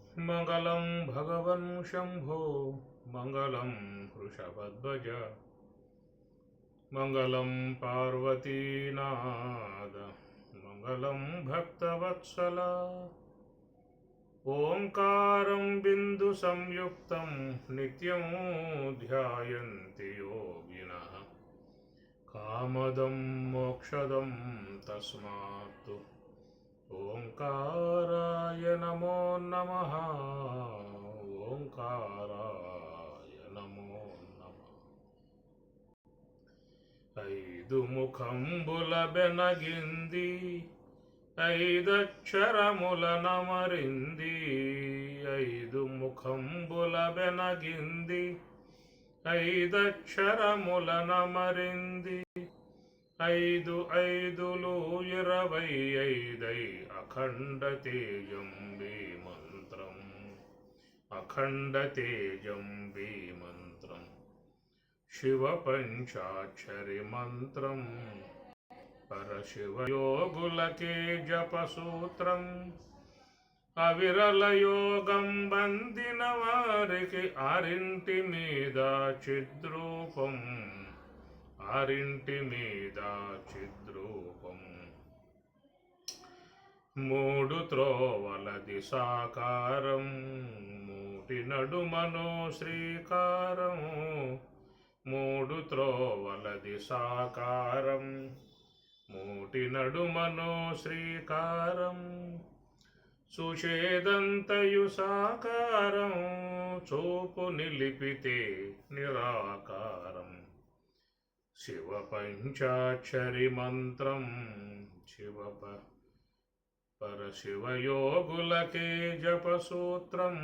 मङ्गलं भगवन् शम्भो मङ्गलं वृषभध्वज मङ्गलं पार्वतीनाद मङ्गलं भक्तवत्सल ओङ्कारं बिन्दुसंयुक्तं नित्यं ध्यायन्ति योगिनः कामदं मोक्षदं तस्मात् ओंकाराय नमो नमः ओंकाराय नमो नमः ऐदु मुखंबुल बेनगिंदी ఐదక్షరముల నమరింది ఐదు ముఖంబుల బెనగింది ఐదక్షరముల నమరింది ఐదు ఐదులు 25 అఖండ తేజంబి మంత్రం అఖండ తేజంబి మంత్రం శివ పంచాక్షరి మంత్రం పరశివ యోగులకే జప సూత్రం అవిరల యోగం బందిన వారికి ఆరింటి మీద చిద్రూపం ఆరింటి మీద చిద్రూపం మూడు త్రోవలది సాకారం మూటి నడుమను శ్రీకారం మూడు త్రోవలది సాకారం మూటి నడుమను శ్రీకారం సుషేదంతయు సాకారం చూపు నిలిపితే నిరాకారం శివ పంచాక్షరి మంత్రం పరశివయోగులకే జప సూత్రం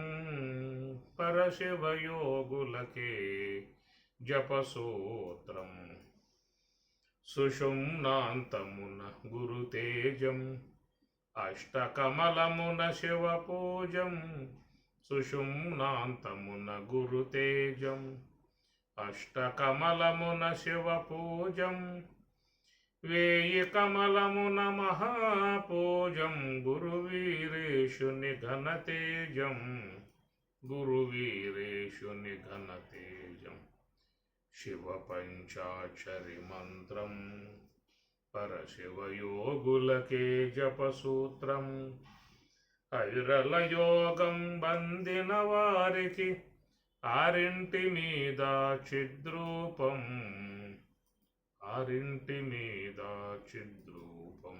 పరశివయోగులకే జప సూత్రం సుషుమ్నాంతమున గురుతేజం అష్టకమలమున శివ పూజం సుషుమ్నాంతమున గురుతేజం అష్టకమలమున శివ పూజం వేయి కమలమున మహాపూజం గురువీరేశుని ఘనతేజం గురువీరేశుని ఘనతేజం శివ పంచాక్షరి మంత్రం పరశివయోగులకే జప సూత్రం ఐరల యోగం బందిన వారికి ఆరింటి మీద చిద్రూపం ఆరింటి మీద చిద్రూపం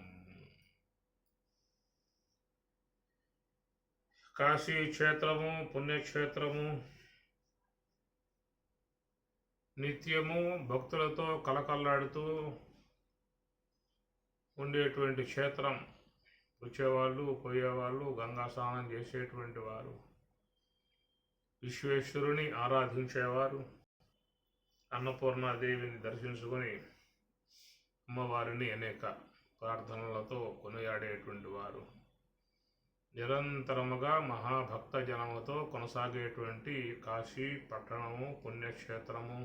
కాశీ క్షేత్రము పుణ్యక్షేత్రము నిత్యము భక్తులతో కలకల్లాడుతూ ఉండేటువంటి క్షేత్రం. వచ్చేవాళ్ళు పోయేవాళ్ళు గంగా స్నానం చేసేటువంటి వారు, విశ్వేశ్వరుని ఆరాధించేవారు, అన్నపూర్ణాదేవిని దర్శించుకొని అమ్మవారిని అనేక ప్రార్థనలతో కొనియాడేటువంటి వారు, నిరంతరముగా మహాభక్త జనముతో కొనసాగేటువంటి కాశీ పట్టణము పుణ్యక్షేత్రము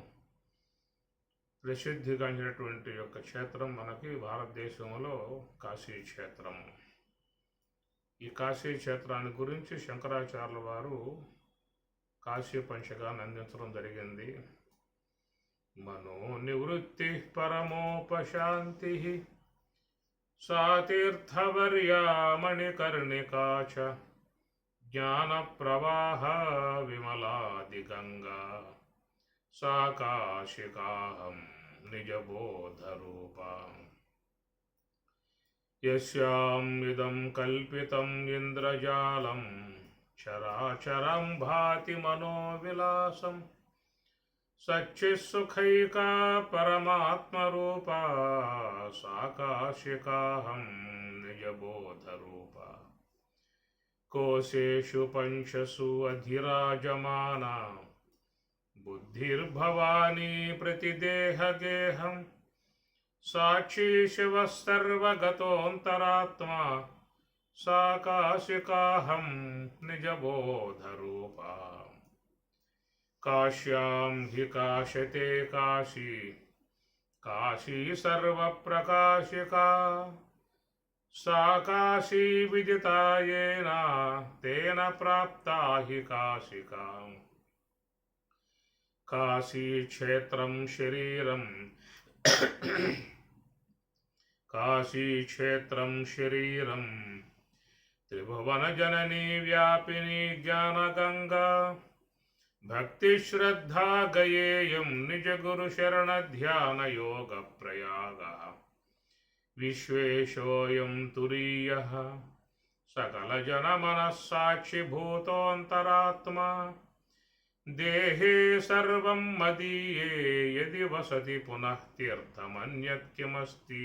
ప్రసిద్ధిగాంచినటువంటి యొక్క క్షేత్రం మనకి భారతదేశంలో కాశీ క్షేత్రము. ఈ కాశీ క్షేత్రాన్ని గురించి శంకరాచార్యుల వారు కాశీ పంచకాన్ని అందించడం జరిగింది. మనో నివృత్తి పరమోపశాంతి సా తీర్థవర్యా మణికర్ణికా చ జ్ఞాన ప్రవాహ విమలాది గంగా సా కాశికాహం నిజబోధరూపా యస్యాం ఇదం కల్పితం ఇంద్రజాలం చరాచరం భాతి మనోవిలాసం సచ్చిసుఖైకా పరమాత్మరూపా సా కాశికాహం నిజబోధరూపా కోశేషు పంచసు అధిరాజమానా బుద్ధిర్భవానీ ప్రతిదేహగేహం సాక్షి శివ సర్వగతోంతరాత్మా సా కాశికాహం నిజబోధరూపా కాశ్యాం హి కాశతే కాశీ కాశీ సర్వప్రకాశికా సా కాశీ విదితాయేన తే तेन प्राप्ता हि काशिका काशीक्षेत्रं शरीरं काशीक्षेत्रं शरीरं त्रिभुवनजननी व्यापिनी ज्ञानगंगा भक्तिश्रद्धा गयेयं निजगुरुशरणध्यानयोगप्रयागः विश्वेशोऽयं तुरीयः सकलजनमनस्साक्षिभूतोऽन्तरात्मा देहे सर्वं मदीये यदि वसति पुनः तीर्थमन्यत् किमस्ति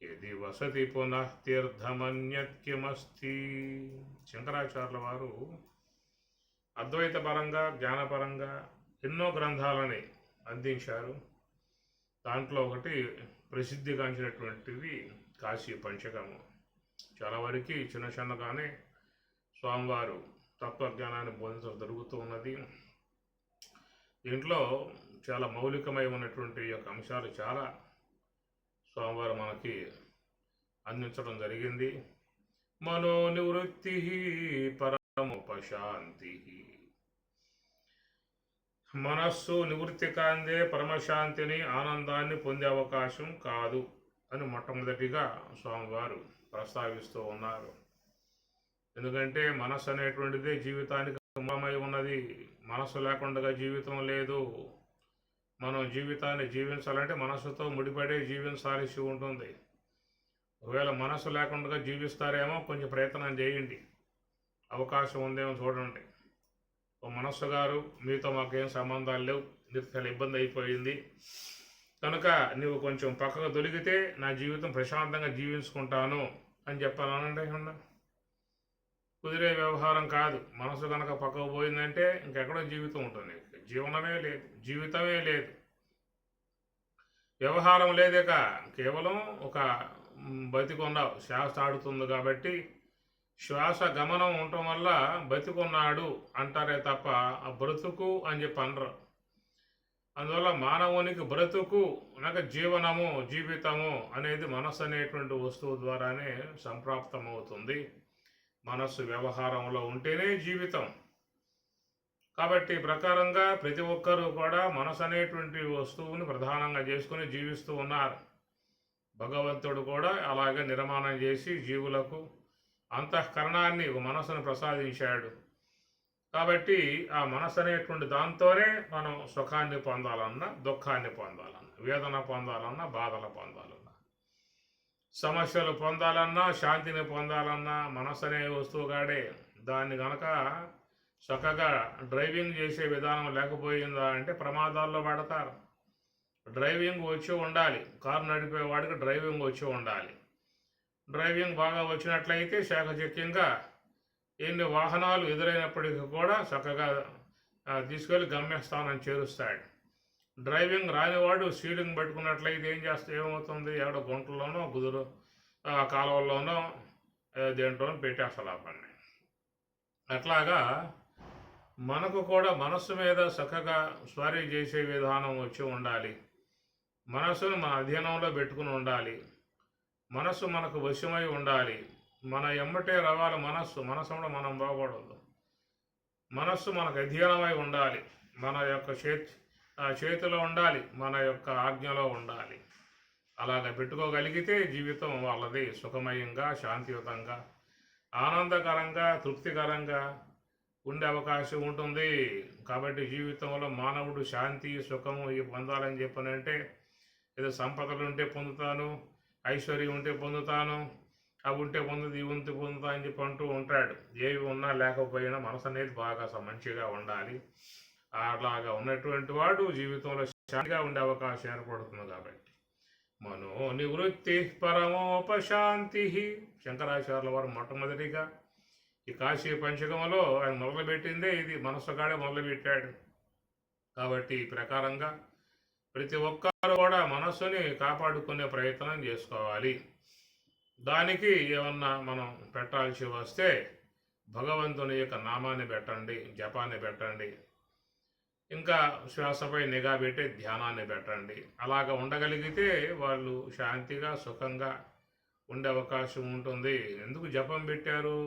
यदि వసతి పునః తీర్థమన్యత్ కిమస్తి. శంకరాచార్యుల వారు అద్వైత పరంగా జ్ఞానపరంగా ఎన్నో గ్రంథాలని అందించారు. దాంట్లో ఒకటి ప్రసిద్ధిగాంచినటువంటిది కాశీ పంచకము. చాలా వరకు చిన్న చిన్నగానే స్వామివారు తత్వజ్ఞానాన్ని బోధించడం జరుగుతూ ఉన్నది. దీంట్లో చాలా మౌలికమైనటువంటి యొక్క అంశాలు చాలా స్వామివారు మనకి అందించడం జరిగింది. మనోనివృత్తి పరమోపశాంతి, మనస్సు నివృత్తి కాందే పరమశాంతిని ఆనందాన్ని పొందే అవకాశం కాదు అని మొట్టమొదటిగా స్వామివారు ప్రస్తావిస్తూ ఉన్నారు. ఎందుకంటే మనస్సు అనేటువంటిదే జీవితానికి మూలమై ఉన్నది. మనస్సు లేకుండా జీవితం లేదు. మనం జీవితాన్ని జీవించాలంటే మనస్సుతో ముడిపడే జీవించాల్సి ఉంటుంది. ఒకవేళ మనస్సు లేకుండా జీవిస్తారేమో కొంచెం ప్రయత్నం చేయండి, అవకాశం ఉందేమో చూడండి. ఓ మనస్సు గారు, మీతో మాకేం సంబంధాలు లేవు, నీకు చాలా ఇబ్బంది అయిపోయింది కనుక నువ్వు కొంచెం పక్కకు దొరికితే నా జీవితం ప్రశాంతంగా జీవించుకుంటాను అని చెప్పాలనంటే కుదిరే వ్యవహారం కాదు. మనసు కనుక పక్కకు పోయిందంటే ఇంకెక్కడో జీవితం ఉంటుంది, జీవనమే లేదు, జీవితమే లేదు, వ్యవహారం లేదేక కేవలం ఒక బతికున్నావు, శ్వాస ఆడుతుంది కాబట్టి శ్వాస గమనం ఉండటం వల్ల బతికున్నాడు అంటారే తప్ప ఆ బ్రతుకు అని చెప్పి అనరు. అందువల్ల మానవునికి బ్రతుకు అనగా జీవనము, జీవితము అనేది మనస్సు అనేటువంటి వస్తువు ద్వారానే సంప్రాప్తమవుతుంది. మనస్సు వ్యవహారంలో ఉంటేనే జీవితం. కాబట్టి ప్రకారంగా ప్రతి ఒక్కరూ కూడా మనసు అనేటువంటి వస్తువుని ప్రధానంగా చేసుకుని జీవిస్తూ ఉన్నారు. భగవంతుడు కూడా అలాగే నిర్మాణం చేసి జీవులకు అంతఃకరణాన్ని మనసును ప్రసాదించాడు. కాబట్టి ఆ మనసు అనేటువంటి దాంతోనే మనం సుఖాన్ని పొందాలన్నా, దుఃఖాన్ని పొందాలన్నా, వేదన పొందాలన్నా, బాధలు పొందాలన్నా, సమస్యలు పొందాలన్నా, శాంతిని పొందాలన్నా మనసు అనే వస్తువుగాడే. దాన్ని గనక చక్కగా డ్రైవింగ్ చేసే విధానం లేకపోయిందా అంటే ప్రమాదాల్లో పడతారు. డ్రైవింగ్ వచ్చి ఉండాలి, కారు నడిపేవాడికి డ్రైవింగ్ వచ్చి ఉండాలి. డ్రైవింగ్ బాగా వచ్చినట్లయితే శాఖచక్యంగా ఎన్ని వాహనాలు ఎదురైనప్పటికీ కూడా చక్కగా తీసుకెళ్ళి గమ్యస్థానం చేరుస్తాడు. డ్రైవింగ్ రానివాడు సీలింగ్ పెట్టుకున్నట్లయితే ఏమవుతుంది, ఎవడో గుంటల్లోనో గుదురు కాలువల్లోనో దేంట్లోనో పెట్టేస్తారు ఆ పని. అట్లాగా మనకు కూడా మనస్సు మీద చక్కగా స్వారీ చేసే విధానం వచ్చి ఉండాలి. మనస్సును మన అధీనంలో పెట్టుకుని ఉండాలి. మనస్సు మనకు వశమై ఉండాలి. మన ఎమ్మటే రవాల మనస్సులో మనం బాగూడదు. మనస్సు మనకు అధీనమై ఉండాలి. మన యొక్క చేతిలో ఉండాలి, మన యొక్క ఆజ్ఞలో ఉండాలి. అలాగ పెట్టుకోగలిగితే జీవితం వాళ్ళది సుఖమయంగా, శాంతియుతంగా, ఆనందకరంగా, తృప్తికరంగా ఉండే అవకాశం ఉంటుంది. కాబట్టి జీవితంలో మానవుడు శాంతి, సుఖము ఇవి పొందాలని చెప్పనంటే ఏదో సంపదలు ఉంటే పొందుతాను, ఐశ్వర్యం ఉంటే పొందుతాను, అవి ఉంటే పొందుతుంది, ఇవి ఉంటే పొందుతా అని చెప్పి అంటూ ఉంటాడు. ఏవి ఉన్నా లేకపోయినా మనసు అనేది బాగా మంచిగా ఉండాలి. అలాగా ఉన్నటువంటి వాడు జీవితంలో శాంతిగా ఉండే అవకాశం ఏర్పడుతుంది. కాబట్టి మనోనివృత్తి పరమోపశాంతి. శంకరాచార్యుల వారు మొట్టమొదటిగా ఈ కాశీ పంచకంలో ఆయన మొదలుపెట్టిందే ఇది, మనస్సు కాడే మొదలుపెట్టాడు. కాబట్టి ఈ ప్రకారంగా ప్రతి ఒక్కరు కూడా మనస్సుని కాపాడుకునే ప్రయత్నం చేసుకోవాలి. దానికి ఏమన్నా మనం పెట్టాల్సి వస్తే భగవంతుని యొక్క నామాన్ని పెట్టండి, జపాన్ని పెట్టండి, ఇంకా శ్వాసపై నిఘా పెట్టి ధ్యానాన్ని పెట్టండి. అలాగ ఉండగలిగితే వాళ్ళు శాంతిగా, సుఖంగా ఉండే అవకాశం ఉంటుంది. ఎందుకు జపం పెట్టారు?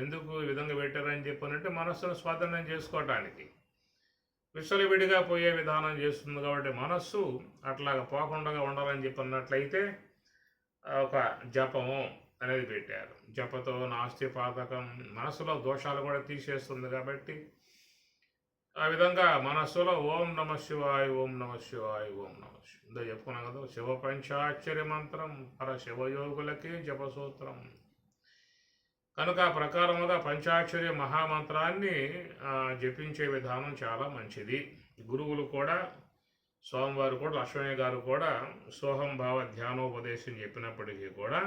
ఎందుకు ఈ విధంగా పెట్టారని చెప్పనంటే మనస్సును స్వాధీనం చేసుకోవటానికి. విచ్చలవిడిగా పోయే విధానం చేస్తుంది కాబట్టి మనస్సు అట్లాగా పోకుండా ఉండాలని చెప్పన్నట్లయితే ఒక జపము అనేది పెట్టారు. జపతో నాస్తి పాతకం, మనసులో దోషాలు కూడా తీసేస్తుంది కాబట్టి ఆ విధంగా మనస్సులో ఓం నమ శివాయ, ఓం నమ శివాయ, ఓం నమ శివాయ ఇందో చెప్పుకున్నాం కదా. శివ పంచాక్షరి మంత్రం పర శివయోగులకే జపసూత్రం. కనుక ఆ ప్రకారముగా పంచాక్షరి మహామంత్రాన్ని జపించే విధానం చాలా మంచిది. గురువులు కూడా, స్వామివారు కూడా, లక్ష్మయ్య గారు కూడా సోహం భావ ధ్యానోపదేశం చెప్పినప్పటికీ కూడా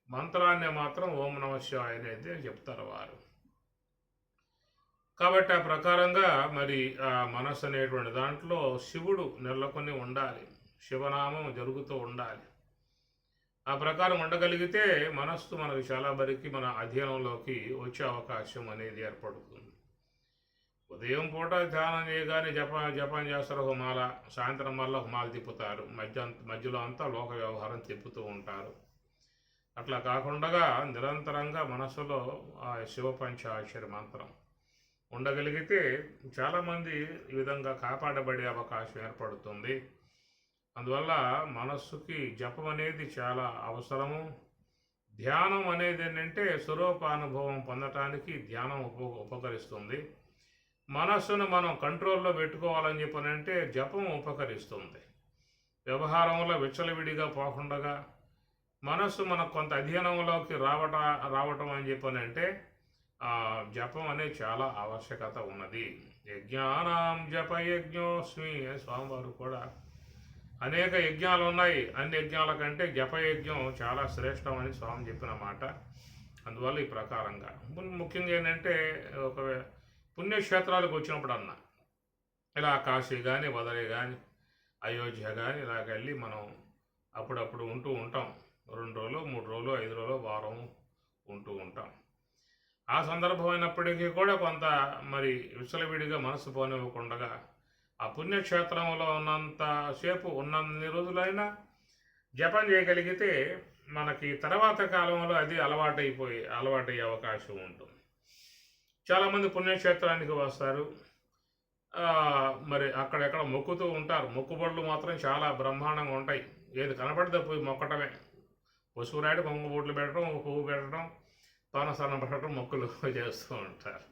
మంత్రాన్ని మాత్రం ఓం నమ శివాయ అనేది చెప్తారు వారు. కాబట్టి ఆ ప్రకారంగా మరి ఆ మనస్సు అనేటువంటి దాంట్లో శివుడు నెలకొని ఉండాలి, శివనామం జరుగుతూ ఉండాలి. ఆ ప్రకారం ఉండగలిగితే మనస్సు మనకు చాలా వరకు మన అధ్యయనంలోకి వచ్చే అవకాశం అనేది ఏర్పడుతుంది. ఉదయం పూట ధ్యానం చేయగానే జపం చేస్తారు ఒక మాల, సాయంత్రం వల్ల ఒక మాల తిప్పుతారు, మధ్యలో అంతా లోక వ్యవహారం తిప్పుతూ ఉంటారు. అట్లా కాకుండా నిరంతరంగా మనసులో ఆ శివ పంచాక్షరి మంత్రం ఉండగలిగితే చాలామంది ఈ విధంగా కాపాడబడే అవకాశం ఏర్పడుతుంది. అందువల్ల మనస్సుకి జపం అనేది చాలా అవసరము. ధ్యానం అనేది ఏంటంటే స్వరూపానుభవం పొందటానికి ధ్యానం ఉపకరిస్తుంది. మనస్సును మనం కంట్రోల్లో పెట్టుకోవాలని చెప్పనంటే జపం ఉపకరిస్తుంది. వ్యవహారంలో విచ్చలవిడిగా పోకుండా మనస్సు మనకు కొంత అధ్యయనంలోకి రావటం అని చెప్పనంటే జపం అనేది చాలా ఆవశ్యకత ఉన్నది. యజ్ఞానాం జప యజ్ఞోస్మి స్వామివారు కూడా అనేక యజ్ఞాలు ఉన్నాయి, అన్ని యజ్ఞాల కంటే జపయజ్ఞం చాలా శ్రేష్టం అని స్వామి చెప్పిన మాట. అందువల్ల ఈ ప్రకారంగా ముఖ్యంగా ఏంటంటే ఒక పుణ్యక్షేత్రాలకు వచ్చినప్పుడు ఇలా కాశీ కానీ, బదరీ కానీ, అయోధ్య కానీ ఇలాగెళ్ళి మనం అప్పుడప్పుడు ఉంటూ ఉంటాం. 2 రోజులు, 3 రోజులు, 5 రోజులు, వారం ఉంటూ ఉంటాం. ఆ సందర్భం అయినప్పటికీ కూడా కొంత మరి విచ్చలవిడిగా మనసు పోనివ్వకుండా ఆ పుణ్యక్షేత్రంలో ఉన్నంతసేపు ఉన్నన్ని రోజులైనా జపం చేయగలిగితే మనకి తర్వాత కాలంలో అది అలవాటయ్యే అవకాశం ఉంటుంది. చాలామంది పుణ్యక్షేత్రానికి వస్తారు, మరి అక్కడెక్కడ మొక్కుతూ ఉంటారు. మొక్కుబడులు మాత్రం చాలా బ్రహ్మాండంగా ఉంటాయి. ఏది కనపడితే పోయి మొక్కటమే. పసుపు రాయడం, కొంగు బొట్లు పెట్టడం, పువ్వు పెట్టడం, పానసనం పెట్టడం, మొక్కులు చేస్తూ ఉంటారు.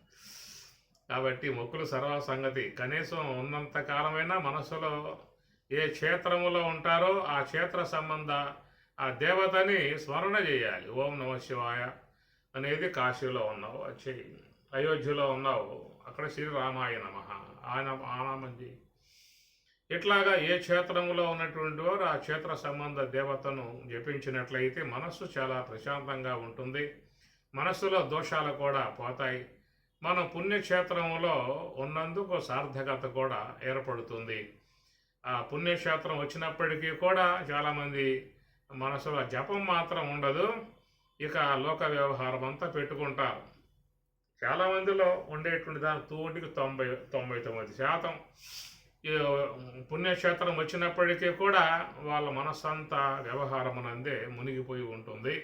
కాబట్టి మొక్కులు సర్వసంగతి. కనీసం ఉన్నంత కాలమైనా మనసులో ఏ క్షేత్రములో ఉంటారో ఆ క్షేత్ర సంబంధ ఆ దేవతని స్మరణ చేయాలి. ఓం నమ శివాయ అనేది కాశీలో ఉన్నావు వచ్చేయి, అయోధ్యలో ఉన్నావు అక్కడ శ్రీరామాయ నమః ఆనామం చేయి. ఇట్లాగా ఏ క్షేత్రంలో ఉన్నటువంటి వారు ఆ క్షేత్ర సంబంధ దేవతను జపించినట్లయితే మనస్సు చాలా ప్రశాంతంగా ఉంటుంది. మనస్సులో దోషాలు కూడా పోతాయి. మనం పుణ్యక్షేత్రంలో ఉన్నందుకు సార్థకత కూడా ఏర్పడుతుంది. ఆ పుణ్యక్షేత్రం వచ్చినప్పటికీ కూడా చాలామంది మనసులో జపం మాత్రం ఉండదు, ఇక లోక వ్యవహారం అంతా పెట్టుకుంటారు. చాలామందిలో ఉండేటువంటి దాని 99% పుణ్యక్షేత్రం వచ్చినప్పటికీ కూడా వాళ్ళ మనస్సంతా వ్యవహారమునందే మునిగిపోయి ఉంటుంది.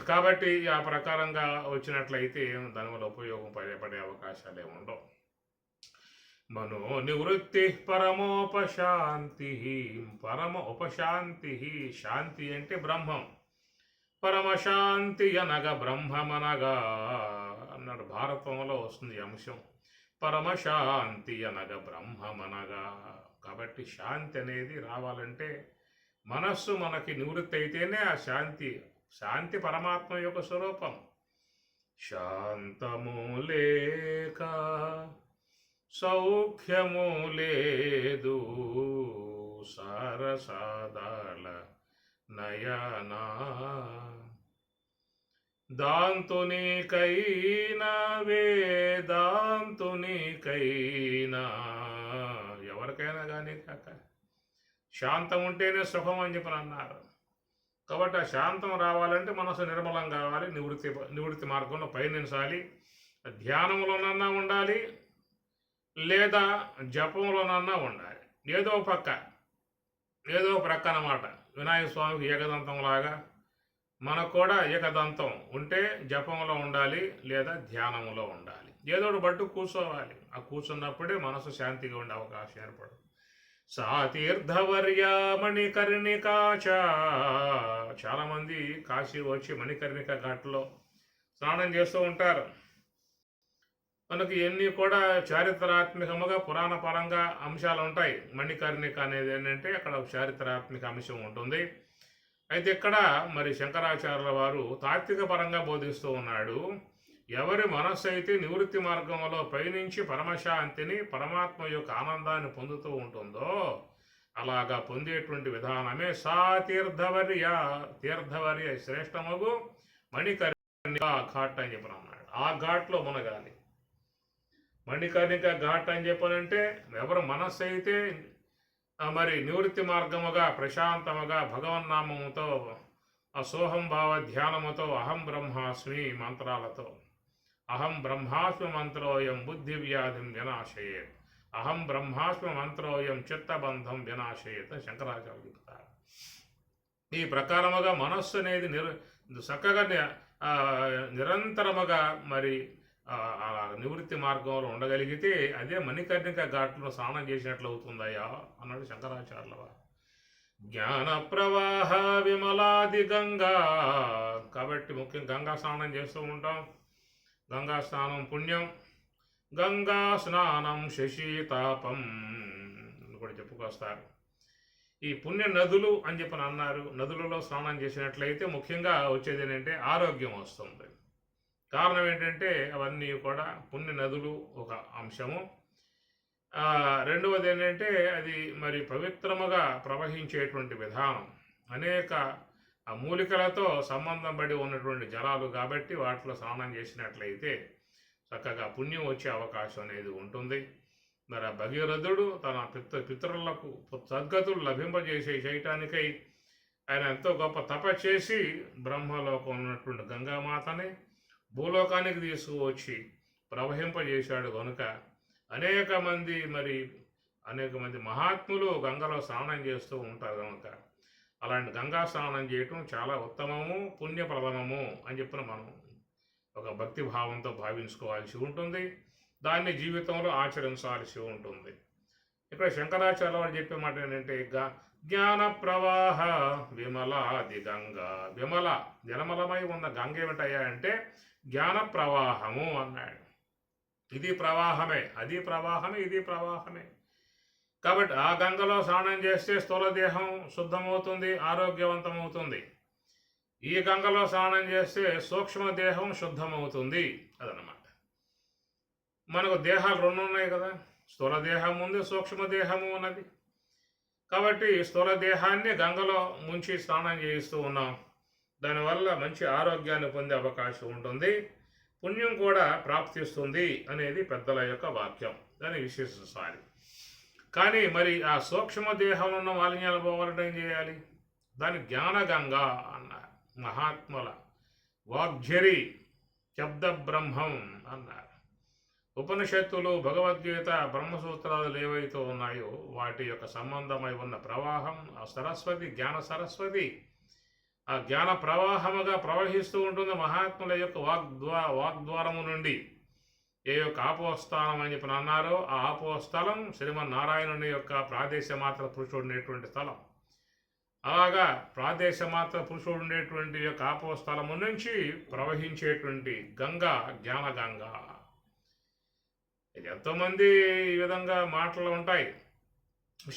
కాబట్టి ఆ ప్రకారంగా వచ్చినట్లయితే దానివల్ల ఉపయోగం పడే అవకాశాలే ఉండవు. మనో నివృత్తి పరమోపశాంతి, ఉపశాంతి. శాంతి అంటే బ్రహ్మం, పరమశాంతి అనగా బ్రహ్మమనగా అన్నాడు. భారతంలో వస్తుంది అంశం, పరమశాంతి అనగా బ్రహ్మమనగా. కాబట్టి శాంతి అనేది రావాలంటే మనస్సు మనకి నివృత్తి అయితేనే ఆ శాంతి పరమాత్మ యొక్క స్వరూపం. శాంతము లేక సౌఖ్యము లేదు, సారసాదాల నయనా దాంతునికైనా వేదాంతునికైనా ఎవరికైనా కానీ కాక శాంతం ఉంటేనే సుఖం అని చెప్పని అన్నారు. కాబట్టి ఆ శాంతం రావాలంటే మనసు నిర్మలం కావాలి, నివృత్తి మార్గంలో పయనించాలి. ధ్యానంలోనన్నా ఉండాలి, లేదా జపంలోనన్నా ఉండాలి. ఏదో ప్రక్క అన్నమాట. వినాయక స్వామికి ఏకదంతంలాగా మనకు కూడా ఏకదంతం ఉంటే జపంలో ఉండాలి లేదా ధ్యానంలో ఉండాలి. ఏదో ఒకటి పట్టు కూర్చోవాలి. ఆ కూర్చున్నప్పుడే మనసు శాంతిగా ఉండే అవకాశం ఏర్పడుతుంది. సా తీర్థవర్య మణికర్ణికాచ. చాలామంది కాశీ వచ్చి మణికర్ణిక ఘాట్లో స్నానం చేస్తూ ఉంటారు. మనకి ఎన్ని కూడా చారిత్రాత్మకముగా పురాణ పరంగా అంశాలు ఉంటాయి. మణికర్ణిక అనేది ఏంటంటే అక్కడ ఒక చారిత్రాత్మక అంశం ఉంటుంది. అయితే ఇక్కడ మరి శంకరాచార్యుల వారు తాత్విక పరంగా బోధిస్తూ ఉన్నాడు. ఎవరి మనస్సు అయితే నివృత్తి మార్గంలో పయనించి పరమశాంతిని పరమాత్మ యొక్క ఆనందాన్ని పొందుతూ ఉంటుందో అలాగా పొందేటువంటి విధానమే సా తీర్థవర్య శ్రేష్టమగు మణికర్ణిక ఘాట్ అని చెప్పిన అన్నాడు. ఆ ఘాట్లో మునగాలి. మణికర్ణిక ఘాట్ అని చెప్పనంటే ఎవరు మనస్సు అయితే మరి నివృత్తి మార్గముగా ప్రశాంతముగా భగవన్నామముతో ఆ సోహం భావ ధ్యానముతో అహం బ్రహ్మాస్మి మంత్రాలతో అహం బ్రహ్మాస్మి మంత్రోయం బుద్ధి వ్యాధిం వినాశయేత్, అహం బ్రహ్మాస్మి మంత్రోయం చిత్తబంధం వినాశయేత్ శంకరాచార్యులు చెప్తారు. ఈ ప్రకారముగా మనస్సు అనేది చక్కగా నిరంతరముగా మరి నివృత్తి మార్గంలో ఉండగలిగితే అదే మణికర్ణిక ఘాట్లో స్నానం చేసినట్లు అవుతుందయ్యా అన్నాడు శంకరాచార్యుల వారు. జ్ఞాన ప్రవాహ విమలాది గంగా. కాబట్టి ముఖ్యం గంగా స్నానం చేస్తూ ఉంటాం. గంగా స్నానం పుణ్యం, గంగా స్నానం శశితాపం కూడా చెప్పుకొస్తారు. ఈ పుణ్య నదులు అని చెప్పని అన్నారు. నదులలో స్నానం చేసినట్లయితే ముఖ్యంగా వచ్చేది ఏంటంటే ఆరోగ్యం వస్తుంది. కారణం ఏంటంటే అవన్నీ కూడా పుణ్య నదులు ఒక అంశము. రెండవది ఏంటంటే అది మరి పవిత్రముగా ప్రవహించేటువంటి విధానం. అనేక మూలికలతో సంబంధం పడి ఉన్నటువంటి జలాలు కాబట్టి వాటిలో స్నానం చేసినట్లయితే చక్కగా పుణ్యం వచ్చే అవకాశం అనేది ఉంటుంది. మరి ఆ భగీరథుడు తన పితరులకు సద్గతులు చేయటానికై ఆయన ఎంతో గొప్ప తప చేసి బ్రహ్మలోకం ఉన్నటువంటి గంగామాతని భూలోకానికి తీసుకువచ్చి ప్రవహింపజేశాడు. కనుక అనేక మంది మహాత్ములు గంగలో స్నానం చేస్తూ ఉంటారు. కనుక అలాంటి గంగా స్నానం చేయటం చాలా ఉత్తమము, పుణ్యప్రదమము అని చెప్పిన మనం ఒక భక్తి భావంతో భావించుకోవాల్సి ఉంటుంది. దాన్ని జీవితంలో ఆచరించాల్సి ఉంటుంది. ఇక్కడ శంకరాచార్య వారు చెప్పే మాట ఏంటంటే జ్ఞాన ప్రవాహ విమలాది గంగా. విమల నిర్మలమై ఉన్న గంగ ఏమిటయ్యా అంటే జ్ఞాన ప్రవాహము అన్నాడు. ఇది ప్రవాహమే, అది ప్రవాహమే, ఇది ప్రవాహమే. కాబట్టి ఆ గంగలో స్నానం చేస్తే స్థూలదేహం శుద్ధమవుతుంది, ఆరోగ్యవంతమవుతుంది. ఈ గంగలో స్నానం చేస్తే సూక్ష్మదేహం శుద్ధమవుతుంది. అదనమాట. మనకు దేహాలు రెండు ఉన్నాయి కదా, స్థూలదేహం ఉంది, సూక్ష్మదేహము ఉన్నది. కాబట్టి స్థూలదేహాన్ని గంగలో ముంచి స్నానం చేయిస్తూ ఉన్నాం. దానివల్ల మంచి ఆరోగ్యాన్ని పొందే అవకాశం ఉంటుంది, పుణ్యం కూడా ప్రాప్తిస్తుంది అనేది పెద్దల యొక్క వాక్యం. దాన్ని విశేషించాలి. కానీ మరి ఆ సూక్ష్మదేహంలో ఉన్న మాలిన్యాలు పోవాలంటే ఏం చేయాలి? దాని జ్ఞానగంగా అన్నారు. మహాత్ముల వాగ్ఝరి శబ్ద బ్రహ్మం అన్నారు. ఉపనిషత్తులు, భగవద్గీత, బ్రహ్మసూత్రాలు ఏవైతే ఉన్నాయో వాటి యొక్క సంబంధమై ఉన్న ప్రవాహం ఆ సరస్వతి, జ్ఞాన సరస్వతి ఆ జ్ఞాన ప్రవాహముగా ప్రవహిస్తూ ఉంటుంది. మహాత్ముల యొక్క వాగ్ద్వారము నుండి ఏ యొక్క ఆపోస్థానం అని చెప్పి అన్నారో ఆ ఆపోస్థలం శ్రీమన్నారాయణుని యొక్క ప్రాదేశమాత్ర పురుషుడు ఉండేటువంటి స్థలం. అలాగా ప్రాదేశమాత్ర పురుషుడు ఉండేటువంటి యొక్క ఆపోస్థలము నుంచి ప్రవహించేటువంటి గంగా జ్ఞానగంగా. ఇది ఎంతోమంది ఈ విధంగా మాటలు ఉంటాయి.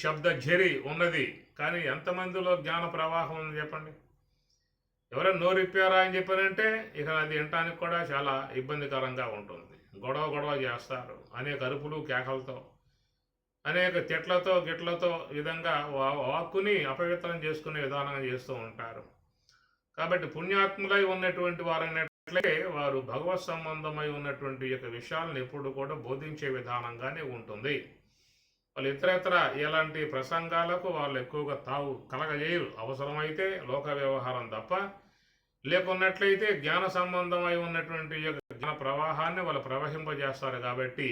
శబ్దఝరి ఉన్నది, కానీ ఎంతమందిలో జ్ఞాన ప్రవాహం ఉంది చెప్పండి? ఎవరైనా నోరిప్పారా అని చెప్పారంటే ఇక అది వినటానికి కూడా చాలా ఇబ్బందికరంగా ఉంటుంది. గొడవ చేస్తారు. అనేక అరుపులు కేకలతో, అనేక తిట్లతో గిట్లతో విధంగా వాక్కుని అపవిత్రం చేసుకునే విధానంగా చేస్తూ ఉంటారు. కాబట్టి పుణ్యాత్ములై ఉన్నటువంటి వారైనట్లే వారు భగవత్ సంబంధమై ఉన్నటువంటి యొక్క విషయాలను ఎప్పుడు కూడా బోధించే విధానంగానే ఉంటుంది. వాళ్ళు ఇతరత్ర ఎలాంటి ప్రసంగాలకు వాళ్ళు ఎక్కువగా తావు కలగజేయరు. అవసరమైతే లోక వ్యవహారం తప్ప, లేకున్నట్లయితే జ్ఞాన సంబంధమై ఉన్నటువంటి యొక్క జ్ఞాన ప్రవాహాన్ని వాళ్ళు ప్రవహింపజేస్తారు. కాబట్టి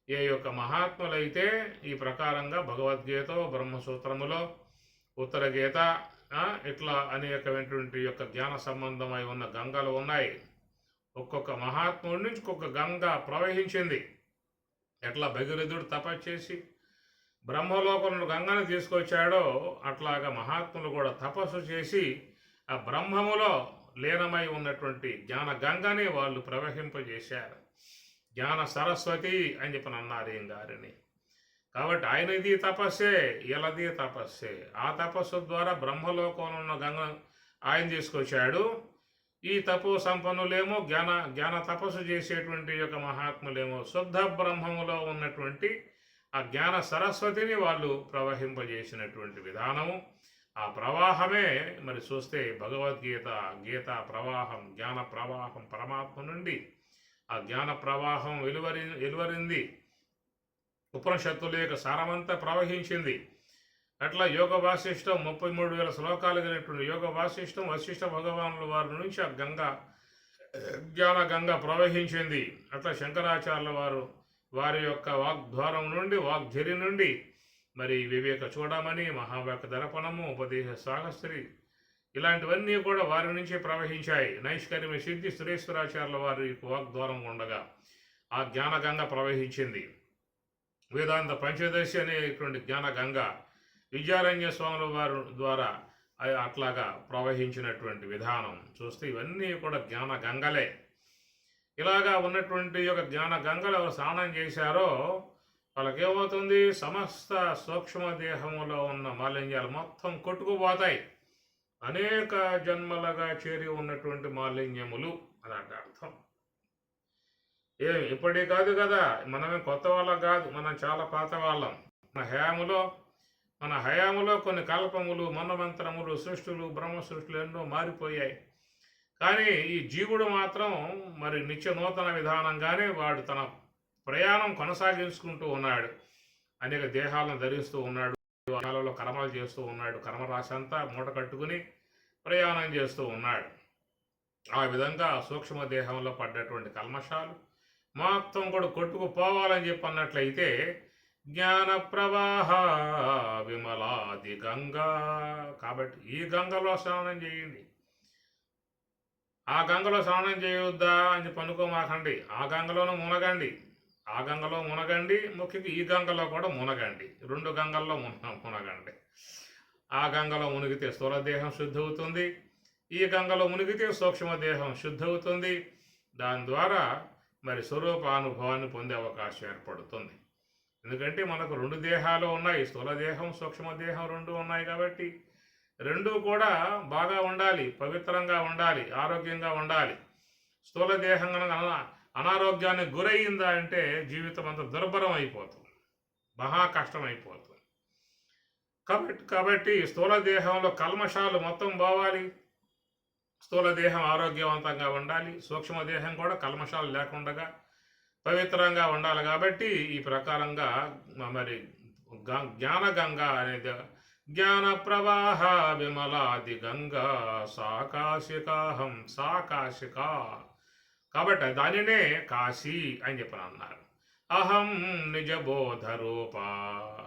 ఏ యొక్క మహాత్ములైతే ఈ ప్రకారంగా భగవద్గీత, బ్రహ్మసూత్రములో, ఉత్తర గీత ఇట్లా అనేకమైనటువంటి యొక్క జ్ఞాన సంబంధమై ఉన్న గంగలు ఉన్నాయి. ఒక్కొక్క మహాత్ముడి నుంచి ఒక్కొక్క గంగ ప్రవహించింది. ఎట్లా భగీరథుడు తపస్సు చేసి బ్రహ్మలోకంలో గంగను తీసుకొచ్చాడో అట్లాగా మహాత్ములు కూడా తపస్సు చేసి ఆ బ్రహ్మములో లీనమై ఉన్నటువంటి జ్ఞాన గంగని వాళ్ళు ప్రవహింపజేశారు. జ్ఞాన సరస్వతి అని చెప్పి అన్నారు ఏం గారిని. కాబట్టి ఆయనది తపస్సే, ఇలాది తపస్సే. ఆ తపస్సు ద్వారా బ్రహ్మలోకంలో ఉన్న గంగ ఆయన తీసుకొచ్చాడు. ఈ తపో సంపన్నులేమో జ్ఞాన తపస్సు చేసేటువంటి యొక్క మహాత్ములేమో శుద్ధ బ్రహ్మములో ఉన్నటువంటి ఆ జ్ఞాన సరస్వతిని వాళ్ళు ప్రవహింపజేసినటువంటి విధానము. ఆ ప్రవాహమే మరి చూస్తే భగవద్గీత, గీత ప్రవాహం, జ్ఞాన ప్రవాహం పరమాత్మ నుండి ఆ జ్ఞాన ప్రవాహం వెలువరింది. ఉపనిషత్తుల యొక్క సారమంతా ప్రవహించింది. అట్లా యోగ వాసిష్టం 33,000 శ్లోకాలు కలిగినటువంటి యోగ వాసిష్టం వశిష్ఠ భగవానుల వారి నుంచి ఆ జ్ఞాన గంగ ప్రవహించింది. అట్లా శంకరాచార్యుల వారి యొక్క వాగ్ద్వారం నుండి వాగ్జరి నుండి మరి వివేక చూడమని, మహావాక్య దర్పణము, ఉపదేశ సాగస్త్రి ఇలాంటివన్నీ కూడా వారి నుంచి ప్రవహించాయి. నైష్కర్మ్య సిద్ధి సురేశ్వరాచార్యుల వారి వాగ్ద్వారం ఉండగా ఆ జ్ఞానగంగ ప్రవహించింది. వేదాంత పంచదశి అనేటువంటి జ్ఞాన గంగ విద్యారణ్య స్వాముల వారి ద్వారా అట్లాగా ప్రవహించినటువంటి విధానం చూస్తే ఇవన్నీ కూడా జ్ఞాన గంగలే. ఇలాగా ఉన్నటువంటి యొక్క జ్ఞాన గంగలు ఎవరు స్నానం చేశారో వాళ్ళకేమవుతుంది, సమస్త సూక్ష్మ దేహములో ఉన్న మాలిన్యాలు మొత్తం కొట్టుకుపోతాయి. అనేక జన్మలుగా చేరి ఉన్నటువంటి మాలిన్యములు అని అంటే అర్థం. ఇప్పటి కాదు కదా, మనమే కొత్త వాళ్ళం కాదు, మనం చాలా పాత వాళ్ళం. మన హయాములో కొన్ని కల్పములు, మన్వంతరములు, సృష్టులు, బ్రహ్మ సృష్టులు ఎన్నో మారిపోయాయి. కానీ ఈ జీవుడు మాత్రం మరి నిత్య నూతన విధానంగానే వాడు తన ప్రయాణం కొనసాగించుకుంటూ ఉన్నాడు. అనేక దేహాలను ధరిస్తూ ఉన్నాడు, దేహాలలో కర్మలు చేస్తూ ఉన్నాడు, కర్మరాశి అంతా మూట కట్టుకుని ప్రయాణం చేస్తూ ఉన్నాడు. ఆ విధంగా సూక్ష్మ దేహంలో పడ్డటువంటి కల్మషాలు మొత్తం కూడా కొట్టుకుపోవాలని చెప్పి అన్నట్లయితే జ్ఞాన ప్రవాహ విమలాది గంగా. కాబట్టి ఈ గంగలో స్నానం చేయండి. ఆ గంగలో స్నానం చేయొద్దా అని చెప్పి అనుకోమాకండి. ఆ గంగలోనూ మునగండి, ఆ గంగలో మునగండి, ముఖ్యంగా ఈ గంగలో కూడా మునగండి. 2 గంగల్లో మునగండి. ఆ గంగలో మునిగితే స్థూలదేహం శుద్ధి అవుతుంది, ఈ గంగలో మునిగితే సూక్ష్మదేహం శుద్ధి అవుతుంది. దాని ద్వారా మరి స్వరూపానుభవాన్ని పొందే అవకాశం ఏర్పడుతుంది. ఎందుకంటే మనకు 2 దేహాలు ఉన్నాయి, స్థూలదేహం సూక్ష్మదేహం 2 ఉన్నాయి. కాబట్టి 2 కూడా బాగా ఉండాలి, పవిత్రంగా ఉండాలి, ఆరోగ్యంగా ఉండాలి. స్థూలదేహం అనారోగ్యానికి గురయ్యిందా అంటే జీవితం అంతా దుర్భరం అయిపోతుంది, మహా కష్టం అయిపోతుంది. కాబట్టి స్థూలదేహంలో కల్మషాలు మొత్తం పోవాలి, స్థూలదేహం ఆరోగ్యవంతంగా ఉండాలి, సూక్ష్మదేహం కూడా కల్మషాలు లేకుండా పవిత్రంగా ఉండాలి. కాబట్టి ఈ ప్రకారంగా మరి జ్ఞానగంగ అనేది జ్ఞాన ప్రవాహ విమలాది గంగా సాకాశికాహం సాకాశిక. కాబట్టి దానినే కాశీ అని చెప్పని అన్నారు. అహం నిజబోధ రూప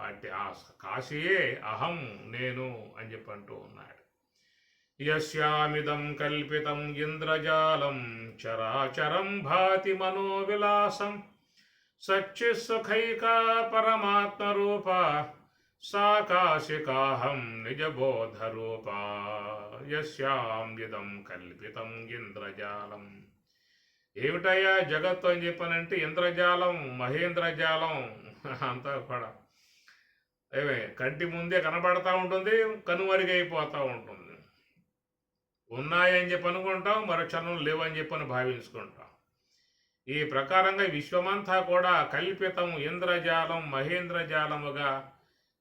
అంటే ఆ కాశీయే అహం నేను అని చెప్పి అంటూ ఉన్నాడు. యస్యామిదం కల్పితం ఇంద్రజాలం చరాచరం భాతి మనోవిలాసం సచ్చిసుఖైకా పరమాత్మరూప సాకాశికాహం నిజబోధరూప యస్యామిదం కల్పితం ఇంద్రజాలం. ఏమిటయ్యా జగత్తు అని చెప్పానంటే ఇంద్రజాలం, మహేంద్రజాలం అంతా కూడా కంటి ముందే కనబడతా ఉంటుంది, కనుమరుగైపోతూ ఉంటుంది. ఉన్నాయని చెప్పి అనుకుంటాం, మరో క్షణం లేవని చెప్పని భావించుకుంటాం. ఈ ప్రకారంగా విశ్వమంతా కూడా కల్పితం ఇంద్రజాలం మహేంద్రజాలముగా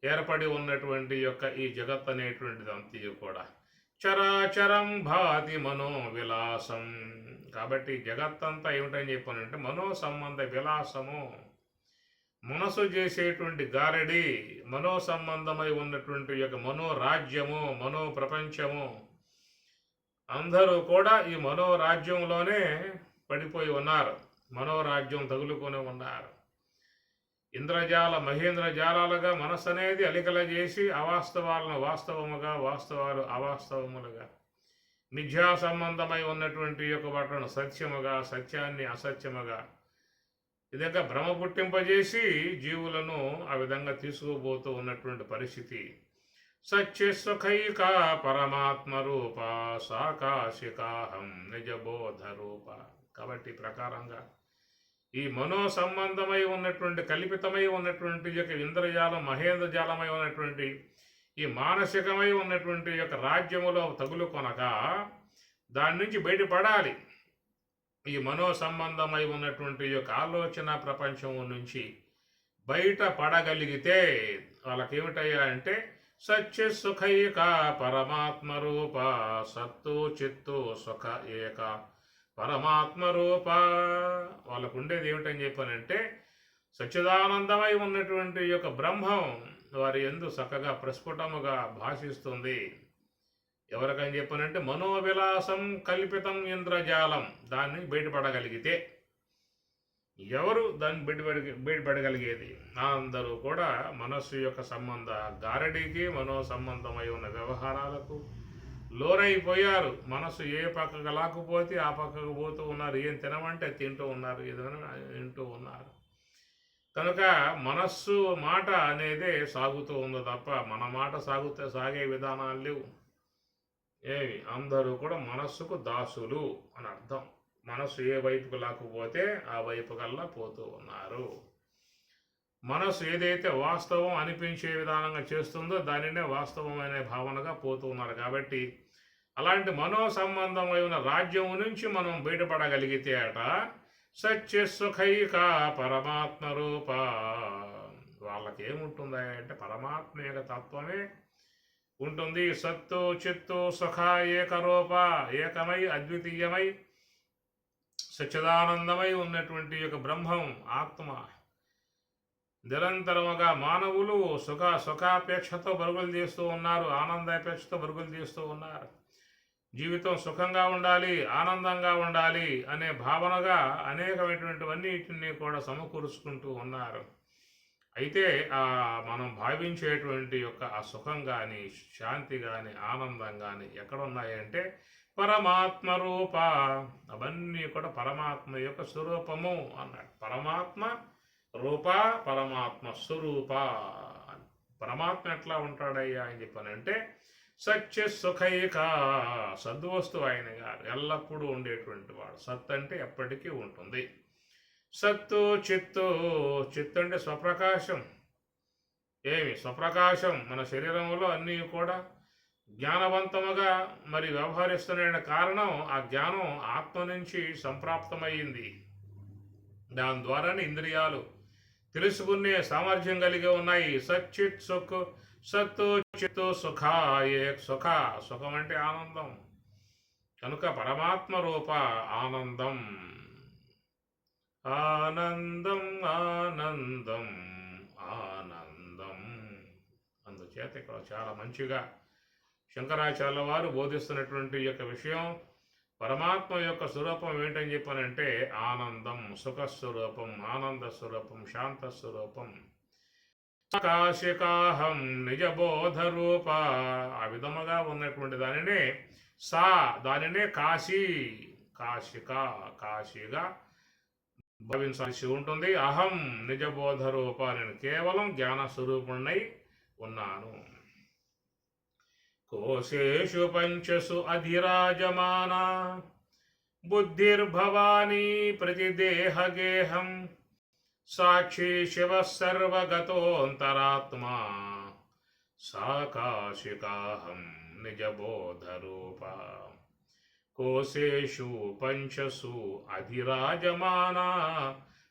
ఏర్పడి ఉన్నటువంటి యొక్క ఈ జగత్ అనేటువంటిది అంతా కూడా చరాచరం భాతి మనో విలాసం. కాబట్టి జగత్తంతా ఏమిటని చెప్పానంటే మనో సంబంధ విలాసము, మనసు చేసేటువంటి గారడి, మనో సంబంధమై ఉన్నటువంటి యొక్క మనోరాజ్యము, మనో ప్రపంచము. అందరూ కూడా ఈ మనోరాజ్యంలోనే పడిపోయి ఉన్నారు, మనోరాజ్యం తగులుకొని ఉన్నారు. ఇంద్రజాల మహేంద్రజాలాలుగా మనస్సు అనేది అలికల చేసి అవాస్తవాలను వాస్తవముగా, వాస్తవాలు అవాస్తవములుగా, మిథ్యా సంబంధమై ఉన్నటువంటి యొక్క వాటిని సత్యముగా, సత్యాన్ని అసత్యముగా ఈ విధంగా భ్రమ పుట్టింపజేసి జీవులను ఆ విధంగా తీసుకుపోతూ ఉన్నటువంటి పరిస్థితి. సత్యసుఖైకా పరమాత్మ రూప సాకాశికాహం నిజబోధ రూప. కాబట్టి ప్రకారంగా ఈ మనో సంబంధమై ఉన్నటువంటి కల్పితమై ఉన్నటువంటి యొక్క ఇంద్రజాలం మహేంద్రజాలమై ఉన్నటువంటి ఈ మానసికమై ఉన్నటువంటి యొక్క రాజ్యములో తగులు కొనక దాని నుంచి బయటపడాలి. ఈ మనో సంబంధమై ఉన్నటువంటి యొక్క ఆలోచన ప్రపంచం నుంచి బయట పడగలిగితే వాళ్ళకేమిటయ్యా అంటే సత్య సుఖైక పరమాత్మ రూప సత్తు చిత్తు సుఖ ఏక పరమాత్మ రూప. వాళ్ళకు ఉండేది ఏమిటని చెప్పానంటే సచ్చిదానందమై ఉన్నటువంటి యొక్క బ్రహ్మం వారి యందు చక్కగా ప్రస్ఫుటముగా భాషిస్తుంది. ఎవరికని చెప్పానంటే మనోవిలాసం కల్పితం ఇంద్రజాలం దాన్ని బయటపడగలిగితే ఎవరు దాన్ని బయటపడగలిగేది? అందరూ కూడా మనస్సు యొక్క సంబంధ గారడీకి మనో సంబంధమై ఉన్న వ్యవహారాలకు లోనైపోయారు. మనసు ఏ పక్కకు లాక్కుపోతే ఆ పక్కకు పోతూ ఉన్నారు. ఏం తినమంటే తింటూ ఉన్నారు, ఏదైనా వింటూ ఉన్నారు. కనుక మనస్సు మాట అనేదే సాగుతూ ఉందో తప్ప మన మాట సాగే విధానాలు లేవు. ఏమి అందరూ కూడా మనస్సుకు దాసులు అని అర్థం. మనస్సు ఏ వైపుకు లాక్కుపోతే ఆ వైపు కల్లా పోతూ ఉన్నారు. మనస్సు ఏదైతే వాస్తవం అనిపించే విధానంగా చేస్తుందో దానినే వాస్తవమైన భావనగా పోతూ ఉన్నారు. కాబట్టి అలాంటి మనో సంబంధమైన రాజ్యం నుంచి మనం బయటపడగలిగితే అట సత్య సుఖైక పరమాత్మ రూప. వాళ్ళకి ఏముంటుందా అంటే పరమాత్మ యొక్క తత్వమే ఉంటుంది. సత్తు చిత్తు సుఖ ఏకరూప, ఏకమై అద్వితీయమై సచ్చిదానందమై ఉన్నటువంటి యొక్క బ్రహ్మం ఆత్మ. నిరంతరముగా మానవులు సుఖాపేక్షతో పరుగులు తీస్తూ ఉన్నారు, ఆనందాపేక్షతో పరుగులు తీస్తూ ఉన్నారు. జీవితం సుఖంగా ఉండాలి, ఆనందంగా ఉండాలి అనే భావనగా అనేకమైనటువంటివన్నిటిని కూడా సమకూర్చుకుంటూ ఉన్నారు. అయితే మనం భావించేటువంటి యొక్క ఆ సుఖం కానీ, శాంతి కానీ, ఆనందం కానీ ఎక్కడున్నాయంటే పరమాత్మ రూప. అవన్నీ కూడా పరమాత్మ యొక్క స్వరూపము అన్నాడు. పరమాత్మ రూప, పరమాత్మ స్వరూప. పరమాత్మ ఎట్లా ఉంటాడయ్యా అని చెప్పానంటే సత్య సుఖైక సద్వస్తువు ఆయన గారు ఎల్లప్పుడూ ఉండేటువంటి వాడు. సత్ అంటే ఎప్పటికీ ఉంటుంది. సత్తు చిత్తు, చిత్తు అంటే స్వప్రకాశం. ఏమి స్వప్రకాశం? మన శరీరంలో అన్నీ కూడా జ్ఞానవంతముగా మరి వ్యవహరిస్తున్న కారణం ఆ జ్ఞానం ఆత్మ నుంచి సంప్రాప్తమయ్యింది. దాని ద్వారానే ఇంద్రియాలు తెలుసుకునే సామర్థ్యం కలిగి ఉన్నాయి. సచ్చిత్ సుఖ, సత్తు చిత్తు సుఖ సుఖం అంటే ఆనందం. కనుక పరమాత్మ రూప ఆనందం. ఆనందం ఆనందం ఆనందం. అందుచేత ఇక్కడ చాలా మంచిగా శంకరాచార్యుల వారు బోధిస్తున్నటువంటి యొక్క విషయం పరమాత్మ యొక్క స్వరూపం ఏంటని చెప్పానంటే ఆనందం, సుఖస్వరూపం, ఆనంద స్వరూపం, శాంత స్వరూపం. కాశికాహం నిజబోధ రూప. ఆ విధముగా ఉన్నటువంటి దానినే కాశీ, కాశీగా భావించాల్సి ఉంటుంది. అహం నిజబోధ రూప, నేను కేవలం జ్ఞాన స్వరూపుణ్ణై ఉన్నాను. కోశేషు పంచసు అధిరాజమానా బుద్ధిర్భవానీ ప్రతిదేహగేహం సాక్షి శివ సర్వగతోంతరాత్మా సాకాశికాహం నిజబోధరూప. కోశేషు పంచసు అధిరాజమానా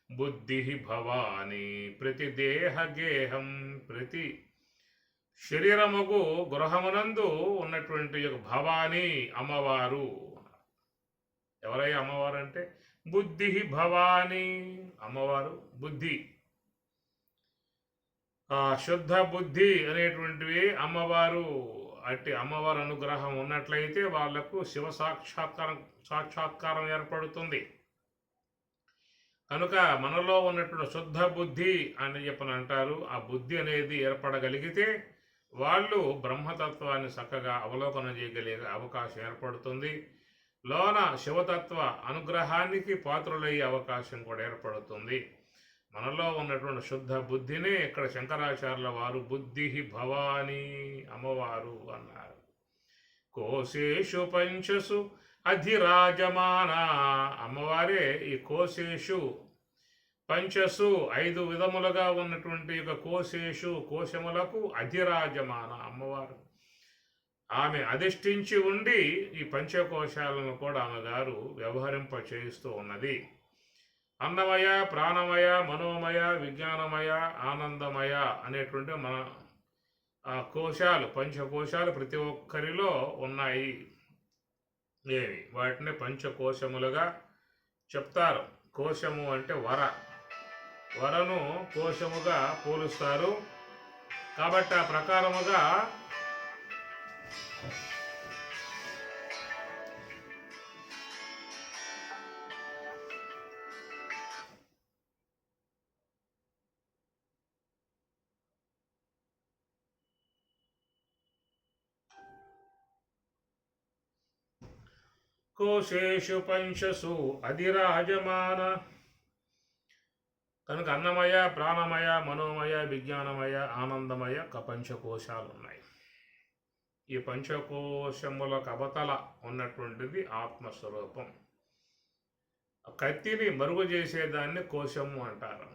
బుద్ధి భవానీ ప్రతిదేహగేహం. ప్రతి శరీరముకు గృహమునందు ఉన్నటువంటి భవానీ అమ్మవారు. ఎవరై అమ్మవారు అంటే బుద్ధి భవానీ అమ్మవారు. బుద్ధి, శుద్ధ బుద్ధి అనేటువంటివి అమ్మవారు. అట్టి అమ్మవారు అనుగ్రహం ఉన్నట్లయితే వాళ్లకు శివ సాక్షాత్కారం ఏర్పడుతుంది. కనుక మనలో ఉన్నటువంటి శుద్ధ బుద్ధి అని చెప్పని అంటారు. ఆ బుద్ధి అనేది ఏర్పడగలిగితే వాళ్ళు బ్రహ్మతత్వాన్ని చక్కగా అవలోకనం చేయగలిగే అవకాశం ఏర్పడుతుంది. లోన శివతత్వ అనుగ్రహానికి పాత్రులయ్యే అవకాశం కూడా ఏర్పడుతుంది. మనలో ఉన్నటువంటి శుద్ధ బుద్ధిని ఇక్కడ శంకరాచార్యుల వారు బుద్ధి భవానీ అమ్మవారు అన్నారు. కోశేషు పంచసు అధిరాజమాన, అమ్మవారే ఈ కోశేషు పంచసు 5 విధములుగా ఉన్నటువంటి యొక్క కోశేషు కోశములకు అధిరాజమాన అమ్మవారు. ఆమె అధిష్ఠించి ఉండి ఈ పంచకోశాలను కూడా ఆమెగారు వ్యవహరింప చేస్తూ ఉన్నది. అన్నమయ, ప్రాణమయ, మనోమయ, విజ్ఞానమయ, ఆనందమయ అనేటువంటి మన కోశాలు, పంచకోశాలు ప్రతి ఒక్కరిలో ఉన్నాయి. వాటిని పంచకోశములుగా చెప్తారు. కోశము అంటే వరను కోశముగా పోలుస్తారు. కాబట్టి ఆ ప్రకారముగా కోశేషు పంచసు అధిరాజమాన, కనుక అన్నమయ, ప్రాణమయ, మనోమయ, విజ్ఞానమయ, ఆనందమయ పంచకోశాలు ఉన్నాయి. ఈ పంచకోశముల కవతల ఉన్నటువంటిది ఆత్మస్వరూపం. కత్తిని మరుగు చేసేదాన్ని కోశము అంటారు.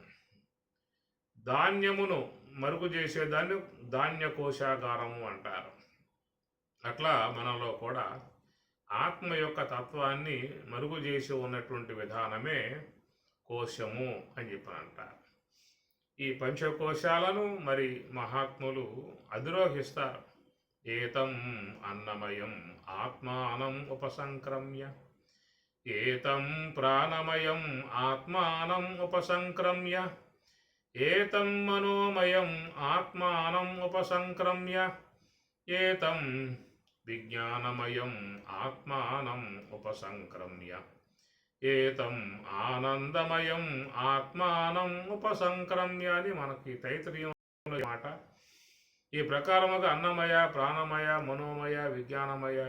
ధాన్యమును మరుగు చేసేదాన్ని ధాన్య కోశాగారము అంటారు. అట్లా మనలో కూడా ఆత్మ యొక్క తత్వాన్ని మరుగు చేసి ఉన్నటువంటి విధానమే కోశము అని చెప్పి అంటారు. ఈ పంచకోశాలను మరి మహాత్ములు అధిరోహిస్తారు. ఏతం అన్నమయం ఆత్మానం ఉపసంక్రమ్య, ఏతం ప్రాణమయం ఆత్మానం ఉపసంక్రమ్య, ఏతం మనోమయం ఆత్మానం ఉపసంక్రమ్య, ఏతం విజ్ఞానమయం ఆత్మానం ఉపసంక్రమ్య, ఏతం ఆనందమయం ఆత్మానం ఉపసంక్రమ్య అని మనకి తైత్రీయం మాట. ఈ ప్రకారముగా అన్నమయ, ప్రాణమయ, మనోమయ, విజ్ఞానమయ,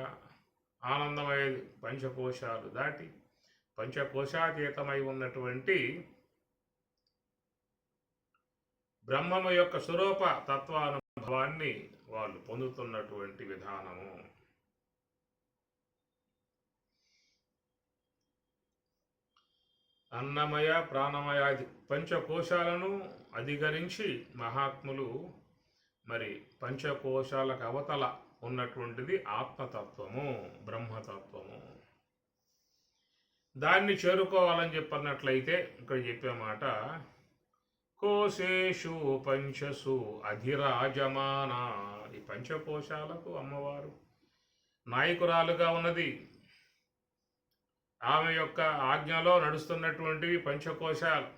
ఆనందమయ పంచకోశాలు దాటి పంచకోశాతీతమై ఉన్నటువంటి బ్రహ్మము యొక్క స్వరూప తత్వానుభవాన్ని వాళ్ళు పొందుతున్నటువంటి విధానము. అన్నమయ, ప్రాణమయ పంచకోశాలను అధిగరించి మహాత్ములు మరి పంచకోశాలకు అవతల ఉన్నటువంటిది ఆత్మతత్వము, బ్రహ్మతత్వము. దాన్ని చేరుకోవాలని చెప్పన్నట్లయితే ఇక్కడ చెప్పే మాట కోశేషు పంచసు అధిరాజమాన. ఈ పంచకోశాలకు అమ్మవారు నాయకురాలుగా ఉన్నది. ఆమె యొక్క ఆజ్ఞలో నడుస్తున్నటువంటివి పంచకోశాలు.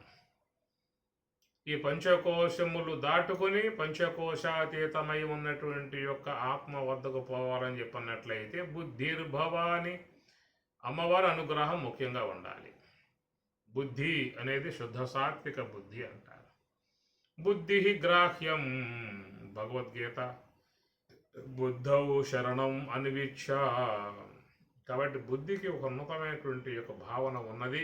ఈ పంచకోశములు దాటుకొని పంచకోశాతీతమై ఉన్నటువంటి యొక్క ఆత్మ వద్దకు పోవాలని చెప్పన్నట్లయితే బుద్ధిర్భవాని అమ్మవారి అనుగ్రహం ముఖ్యంగా ఉండాలి. బుద్ధి అనేది శుద్ధ సాత్విక బుద్ధి అంటారు. బుద్ధి గ్రాహ్యం భగవద్గీత బుద్ధౌ శరణం అన్విచ్ఛ. కాబట్టి బుద్ధికి ఒక ఉన్నతమైనటువంటి యొక్క భావన ఉన్నది.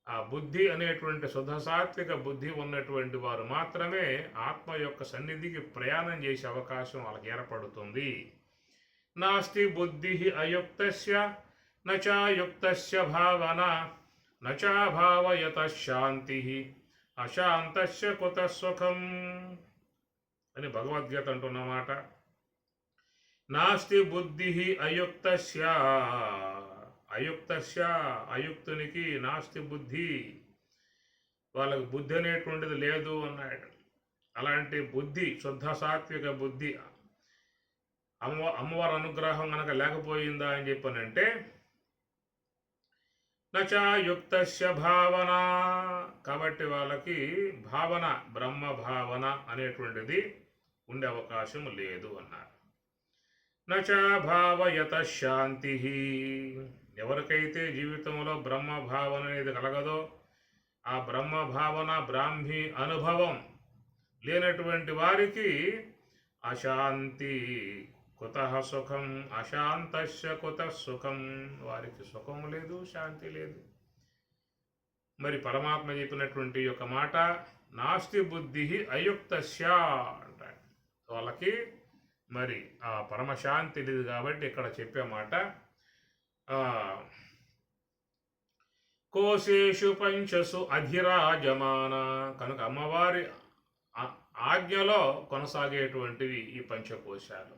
ఆ బుద్ధి అనేటువంటి శుద్ధ సాత్విక బుద్ధి ఉన్నటువంటి వారు మాత్రమే ఆత్మ యొక్క సన్నిధికి ప్రయాణం చేసే అవకాశం వాళ్ళకి ఏర్పడుతుంది. నాస్తి బుద్ధి అయుక్తస్య నచాయుక్తస్య భావన నచాభావయత శాంతి అశాంతస్య కుత సుఖం అని భగవద్గీత అంటున్నమాట. నాస్తి బుద్ధి అయుక్తస్య, అయుక్తునికి నాస్తి బుద్ధి, వాళ్ళకి బుద్ధి అనేటువంటిది లేదు అన్నాడు. అలాంటి బుద్ధి శుద్ధ సాత్విక బుద్ధి అమ్మవారి అనుగ్రహం కనుక లేకపోయిందా అని చెప్పనంటే నచాయుక్తస్య భావన, కాబట్టి వాళ్ళకి భావన బ్రహ్మ భావన అనేటువంటిది ఉండే అవకాశం లేదు అన్నారు. నచాభావయత శాంతి, ఎవరికైతే జీవితంలో బ్రహ్మ భావన అనేది కలగదో ఆ బ్రహ్మ భావన బ్రాహ్మీ అనుభవం లేనటువంటి వారికి అశాంతి కుతః సుఖం, అశాంతస్య కుతః సుఖం, వారికి సుఖం లేదు, శాంతి లేదు. మరి పరమాత్మ చెప్పినటువంటి యొక్క మాట నాస్తి బుద్ధి అయుక్తస్య అంటాడు. వాళ్ళకి మరి ఆ పరమశాంతి లేదు కాబట్టి ఇక్కడ చెప్పే మాట కోశేషు పంచసు అధిరాజమాన, కనుక అమ్మవారి ఆజ్ఞలో కొనసాగేటువంటివి ఈ పంచకోశాలు.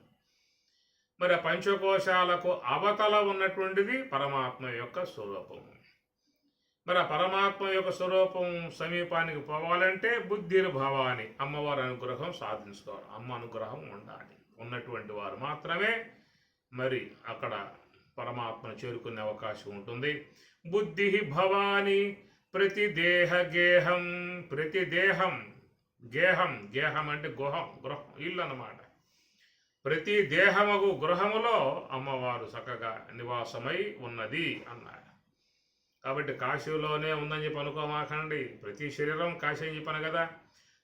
మరి ఆ పంచకోశాలకు అవతల ఉన్నటువంటిది పరమాత్మ యొక్క స్వరూపము. మరి ఆ పరమాత్మ యొక్క స్వరూపం సమీపానికి పోవాలంటే బుద్ధిర్భవాని, అమ్మవారి అనుగ్రహం సాధించుకోవాలి, అమ్మ అనుగ్రహం ఉండాలి. ఉన్నటువంటి వారు మాత్రమే మరి అక్కడ పరమాత్మను చేరుకునే అవకాశం ఉంటుంది. బుద్ధి భవాని ప్రతి దేహ గేహం, ప్రతి దేహం గేహం, గేహం అంటే గృహం, ఇల్లు అన్నమాట. ప్రతి దేహముగు గృహములో అమ్మవారు చక్కగా నివాసమై ఉన్నది అన్నారు. కాబట్టి కాశీలోనే ఉందని చెప్పి అనుకోమాకండి. ప్రతి శరీరం కాశీ అని చెప్పాను కదా.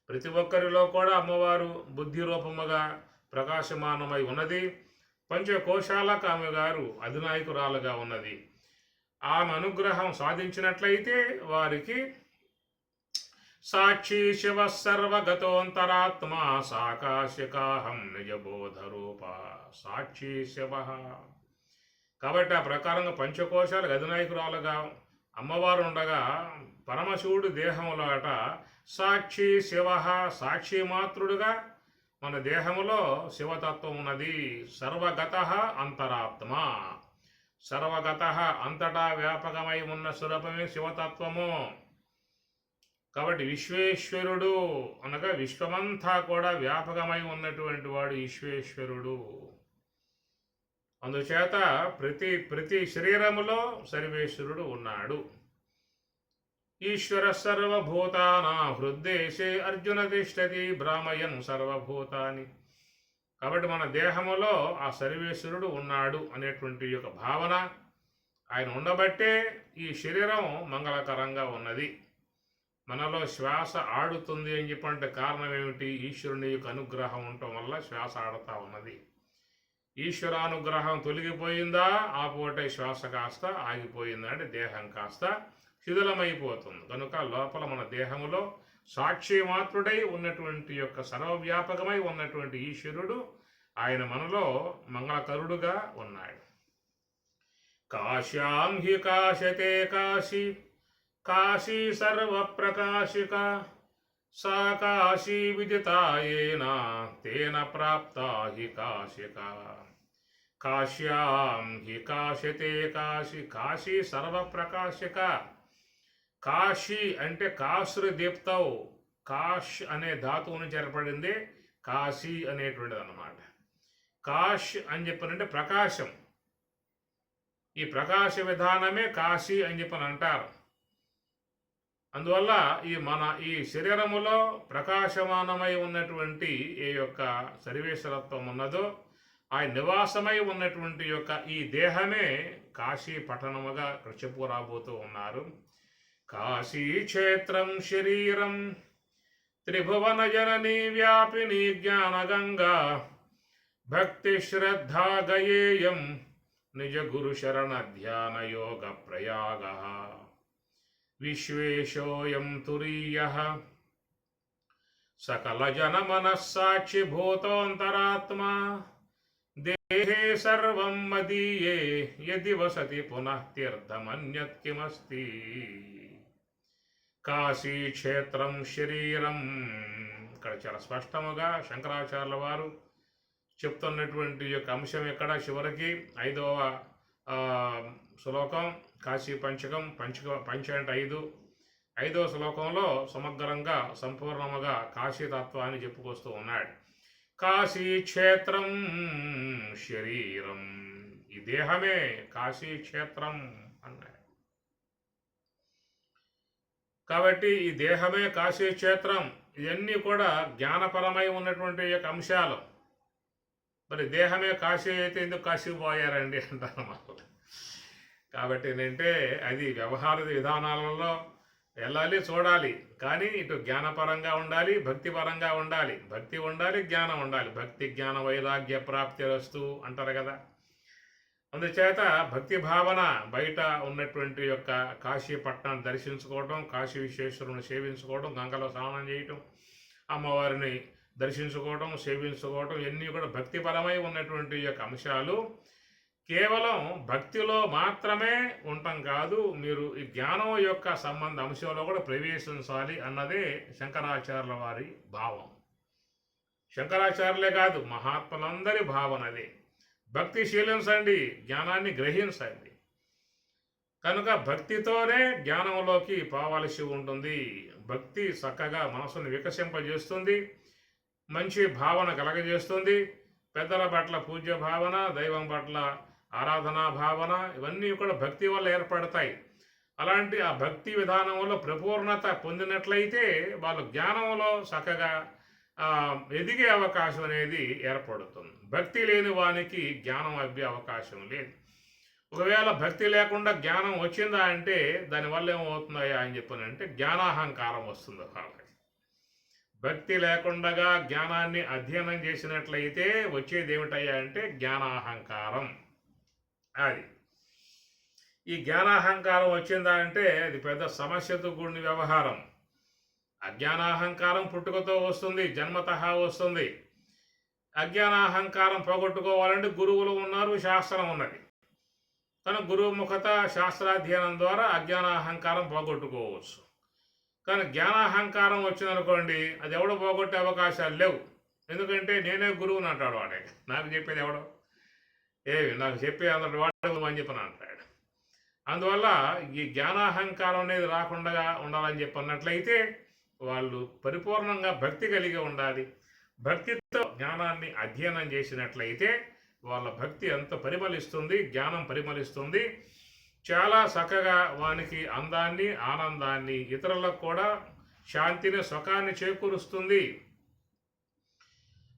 ప్రతి ఒక్కరిలో కూడా అమ్మవారు బుద్ధి రూపముగా ప్రకాశమానమై ఉన్నది. పంచకోశాలకు ఆమె గారు అధినాయకురాలుగా ఉన్నది. ఆమె అనుగ్రహం సాధించినట్లయితే వారికి సాక్షి శివ సర్వగతోంతరాత్మ సాకాశికాహం నిజబోధరూప సాక్షి శివ. కాబట్టి ఆ ప్రకారంగా పంచకోశాలకు అధినాయకురాలుగా అమ్మవారు ఉండగా పరమశివుడు దేహములో అట సాక్షి శివ, సాక్షి మాత్రుడుగా మన దేహములో శివతత్వం ఉన్నది. సర్వగత అంతరాత్మ, సర్వగత అంతటా వ్యాపకమై ఉన్న స్వరూపమే శివతత్వము. కాబట్టి విశ్వేశ్వరుడు అనగా విశ్వమంతా కూడా వ్యాపకమై ఉన్నటువంటి వాడు ఈశ్వేశ్వరుడు. అందుచేత ప్రతి శరీరములో సర్వేశ్వరుడు ఉన్నాడు. ఈశ్వర సర్వభూతానా హృద్దేశే అర్జున తిష్టతి భ్రామయన్ సర్వభూతాని. కాబట్టి మన దేహములో ఆ సర్వేశ్వరుడు ఉన్నాడు అనేటువంటి యొక్క భావన ఆయన ఉండబట్టే ఈ శరీరం మంగళకరంగా ఉన్నది. మనలో శ్వాస ఆడుతుంది అని చెప్పంటే కారణం ఏమిటి? ఈశ్వరుని యొక్క అనుగ్రహం ఉండటం వల్ల శ్వాస ఆడుతూ ఉన్నది. ఈశ్వరానుగ్రహం తొలగిపోయిందా ఆ పూటే శ్వాస కాస్త ఆగిపోయిందా అంటే దేహం కాస్త శిథిలమైపోతుంది. కనుక లోపల మన దేహములో సాక్షి మాత్రుడై ఉన్నటువంటి యొక్క సర్వవ్యాపకమై ఉన్నటువంటి ఈశ్వరుడు ఆయన మనలో మంగళకరుడుగా ఉన్నాడు. కాశ్యాం హి కాశతే కాశీ, కాశీ సర్వప్రకాశిక, సా కాశీ విదితాయేన తేన ప్రాప్తా హి కాశిక. కాశ్యాం హి కాశతే కాశీ, కాశీ సర్వప్రకాశిక. కాశీ అంటే కాశ్రుదీప్తౌ, కాష్ అనే ధాతువు నుంచి ఏర్పడింది కాశీ అనేటువంటిది అన్నమాట. కాష్ అని చెప్పనంటే ప్రకాశం. ఈ ప్రకాశ విధానమే కాశీ అని చెప్పని అంటారు. అందువల్ల ఈ శరీరములో ప్రకాశమానమై ఉన్నటువంటి ఏ యొక్క సర్వేశ్వరత్వం ఉన్నదో ఆ నివాసమై ఉన్నటువంటి యొక్క ఈ దేహమే కాశీ పట్టణముగా చెప్పు ఉన్నారు. కాశీ క్షేత్రం శరీరం త్రిభువన జననీ వ్యాపిని జ్ఞానగంగా భక్తి శ్రద్ధా గయేయం నిజ గురు శరణ ధ్యాన యోగ ప్రయాగ. విశ్వేశోయం తురీయః సకల జన మనస్సాక్షి భూతోంతరాత్మా దేహే సర్వం మదీయే యది వసతి పునః తీర్థమన్యత్ కిమస్తి. కాశీ క్షేత్రం శరీరం. ఇక్కడ చాలా స్పష్టముగా శంకరాచార్యుల వారు చెప్తున్నటువంటి యొక్క అంశం ఎక్కడ చివరికి 5వ శ్లోకం కాశీ పంచకం. పంచ అంటే 5వ శ్లోకంలో సమగ్రంగా సంపూర్ణముగా కాశీతత్వాన్ని చెప్పుకొస్తూ ఉన్నాడు. కాశీ క్షేత్రం శరీరం, ఈ దేహమే కాశీ క్షేత్రం అన్నాడు. కాబట్టి ఈ దేహమే కాశీ క్షేత్రం. ఇవన్నీ కూడా జ్ఞానపరమై ఉన్నటువంటి యొక్క అంశాలు. మరి దేహమే కాశీ అయితే ఎందుకు కాశీ పోయారండి అంటారు. కాబట్టి ఏంటంటే అది వ్యవహార విధానాలలో వెళ్ళాలి, చూడాలి. కానీ ఇటు జ్ఞానపరంగా ఉండాలి, భక్తిపరంగా ఉండాలి. భక్తి ఉండాలి, జ్ఞానం ఉండాలి. భక్తి జ్ఞాన వైరాగ్య ప్రాప్తిరస్తు అంటారు కదా. అందుచేత భక్తి భావన బయట ఉన్నటువంటి యొక్క కాశీ పట్టణాన్ని దర్శించుకోవడం, కాశీ విశ్వేశ్వరుని సేవించుకోవడం, గంగలో స్నానం చేయటం, అమ్మవారిని దర్శించుకోవడం, సేవించుకోవడం, ఇవన్నీ కూడా భక్తిపరమై ఉన్నటువంటి యొక్క అంశాలు. కేవలం భక్తిలో మాత్రమే ఉండటం కాదు, మీరు ఈ జ్ఞానం యొక్క సంబంధ అంశంలో కూడా ప్రవేశించాలి అన్నదే శంకరాచార్యుల వారి భావం. శంకరాచార్యులే కాదు, మహాత్ములందరి భావన అదే. భక్తి శీలించండి, జ్ఞానాన్ని గ్రహించండి. కనుక భక్తితోనే జ్ఞానంలోకి పోవలసి ఉంటుంది. భక్తి చక్కగా మనసును వికసింపజేస్తుంది, మంచి భావన కలగజేస్తుంది. పెద్దల పట్ల పూజ్య భావన, దైవం పట్ల ఆరాధనా భావన, ఇవన్నీ కూడా భక్తి వల్ల ఏర్పడతాయి. అలాంటి ఆ భక్తి విధానంలో ప్రపూర్ణత పొందినట్లయితే వాళ్ళు జ్ఞానంలో చక్కగా ఎదిగే అవకాశం అనేది ఏర్పడుతుంది. భక్తి లేని వానికి జ్ఞానం అబ్బే అవకాశం లేదు. ఒకవేళ భక్తి లేకుండా జ్ఞానం వచ్చిందా అంటే దానివల్ల ఏమవుతుందా అని చెప్పానంటే జ్ఞానాహంకారం వస్తుంది. కాబట్టి భక్తి లేకుండా జ్ఞానాన్ని అధ్యయనం చేసినట్లయితే వచ్చేది ఏమిటయ్యా అంటే జ్ఞానాహంకారం. అది ఈ జ్ఞానాహంకారం వచ్చిందా అంటే అది పెద్ద సమస్యతో కూడిన వ్యవహారం. అజ్ఞానాహంకారం పుట్టుకతో వస్తుంది, జన్మతః వస్తుంది. అజ్ఞానాహంకారం పోగొట్టుకోవాలంటే గురువులు ఉన్నారు, శాస్త్రం ఉన్నది. కానీ గురువు ముఖత శాస్త్రాధ్యయనం ద్వారా అజ్ఞానాహంకారం పోగొట్టుకోవచ్చు. కానీ జ్ఞానాహంకారం వచ్చిందనుకోండి, అది ఎవడో పోగొట్టే అవకాశాలు లేవు. ఎందుకంటే నేనే గురువుని అంటాడు వాడే. నాకు చెప్పేది ఎవడో, నాకు చెప్పే అంతటి వాడు అని చెప్పని అంటాడు. అందువల్ల ఈ జ్ఞానాహంకారం అనేది రాకుండా ఉండాలని చెప్పన్నట్లయితే వాళ్ళు పరిపూర్ణంగా భక్తి కలిగి ఉండాలి. భక్తితో జ్ఞానాన్ని అధ్యయనం చేసినట్లయితే వాళ్ళ భక్తి ఎంత పరిమళిస్తుంది, జ్ఞానం పరిమళిస్తుంది. చాలా చక్కగా వానికి అందాన్ని, ఆనందాన్ని, ఇతరులకు కూడా శాంతిని, సుఖాన్ని చేకూరుస్తుంది.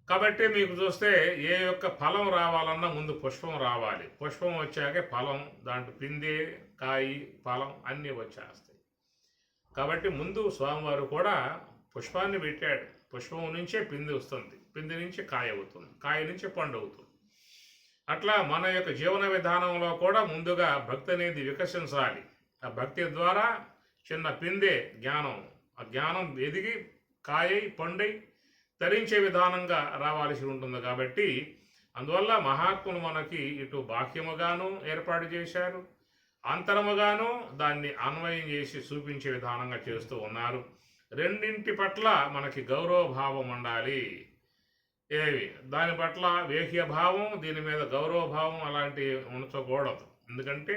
కాబట్టి మీకు చూస్తే ఏ యొక్క ఫలం రావాలన్నా ముందు పుష్పం రావాలి. పుష్పం వచ్చాకే ఫలం, దాంట్లో పిందె, కాయి, ఫలం అన్నీ వచ్చేస్తాయి. కాబట్టి ముందు స్వామివారు కూడా పుష్పాన్ని పెట్టాడు. పుష్పం నుంచే పిందె వస్తుంది, పిందె నుంచి కాయ అవుతుంది, కాయ నుంచి పండు అవుతుంది. అట్లా మన యొక్క జీవన విధానంలో కూడా ముందుగా భక్తి అనేది వికసించాలి. ఆ భక్తి ద్వారా చిన్న పిందె జ్ఞానం, ఆ జ్ఞానం ఎదిగి కాయై పండై తరించే విధానంగా రావాల్సి ఉంటుంది. కాబట్టి అందువల్ల మహాత్ములు మనకి ఇటు బాహ్యముగాను ఏర్పాటు చేశారు, అంతరముగాను దాన్ని అన్వయం చేసి చూపించే విధానంగా చేస్తూ ఉన్నారు. రెండింటి పట్ల మనకి గౌరవభావం ఉండాలి. దాని పట్ల వేహ్యభావం, దీని మీద గౌరవభావం అలాంటివి ఉంచకూడదు. ఎందుకంటే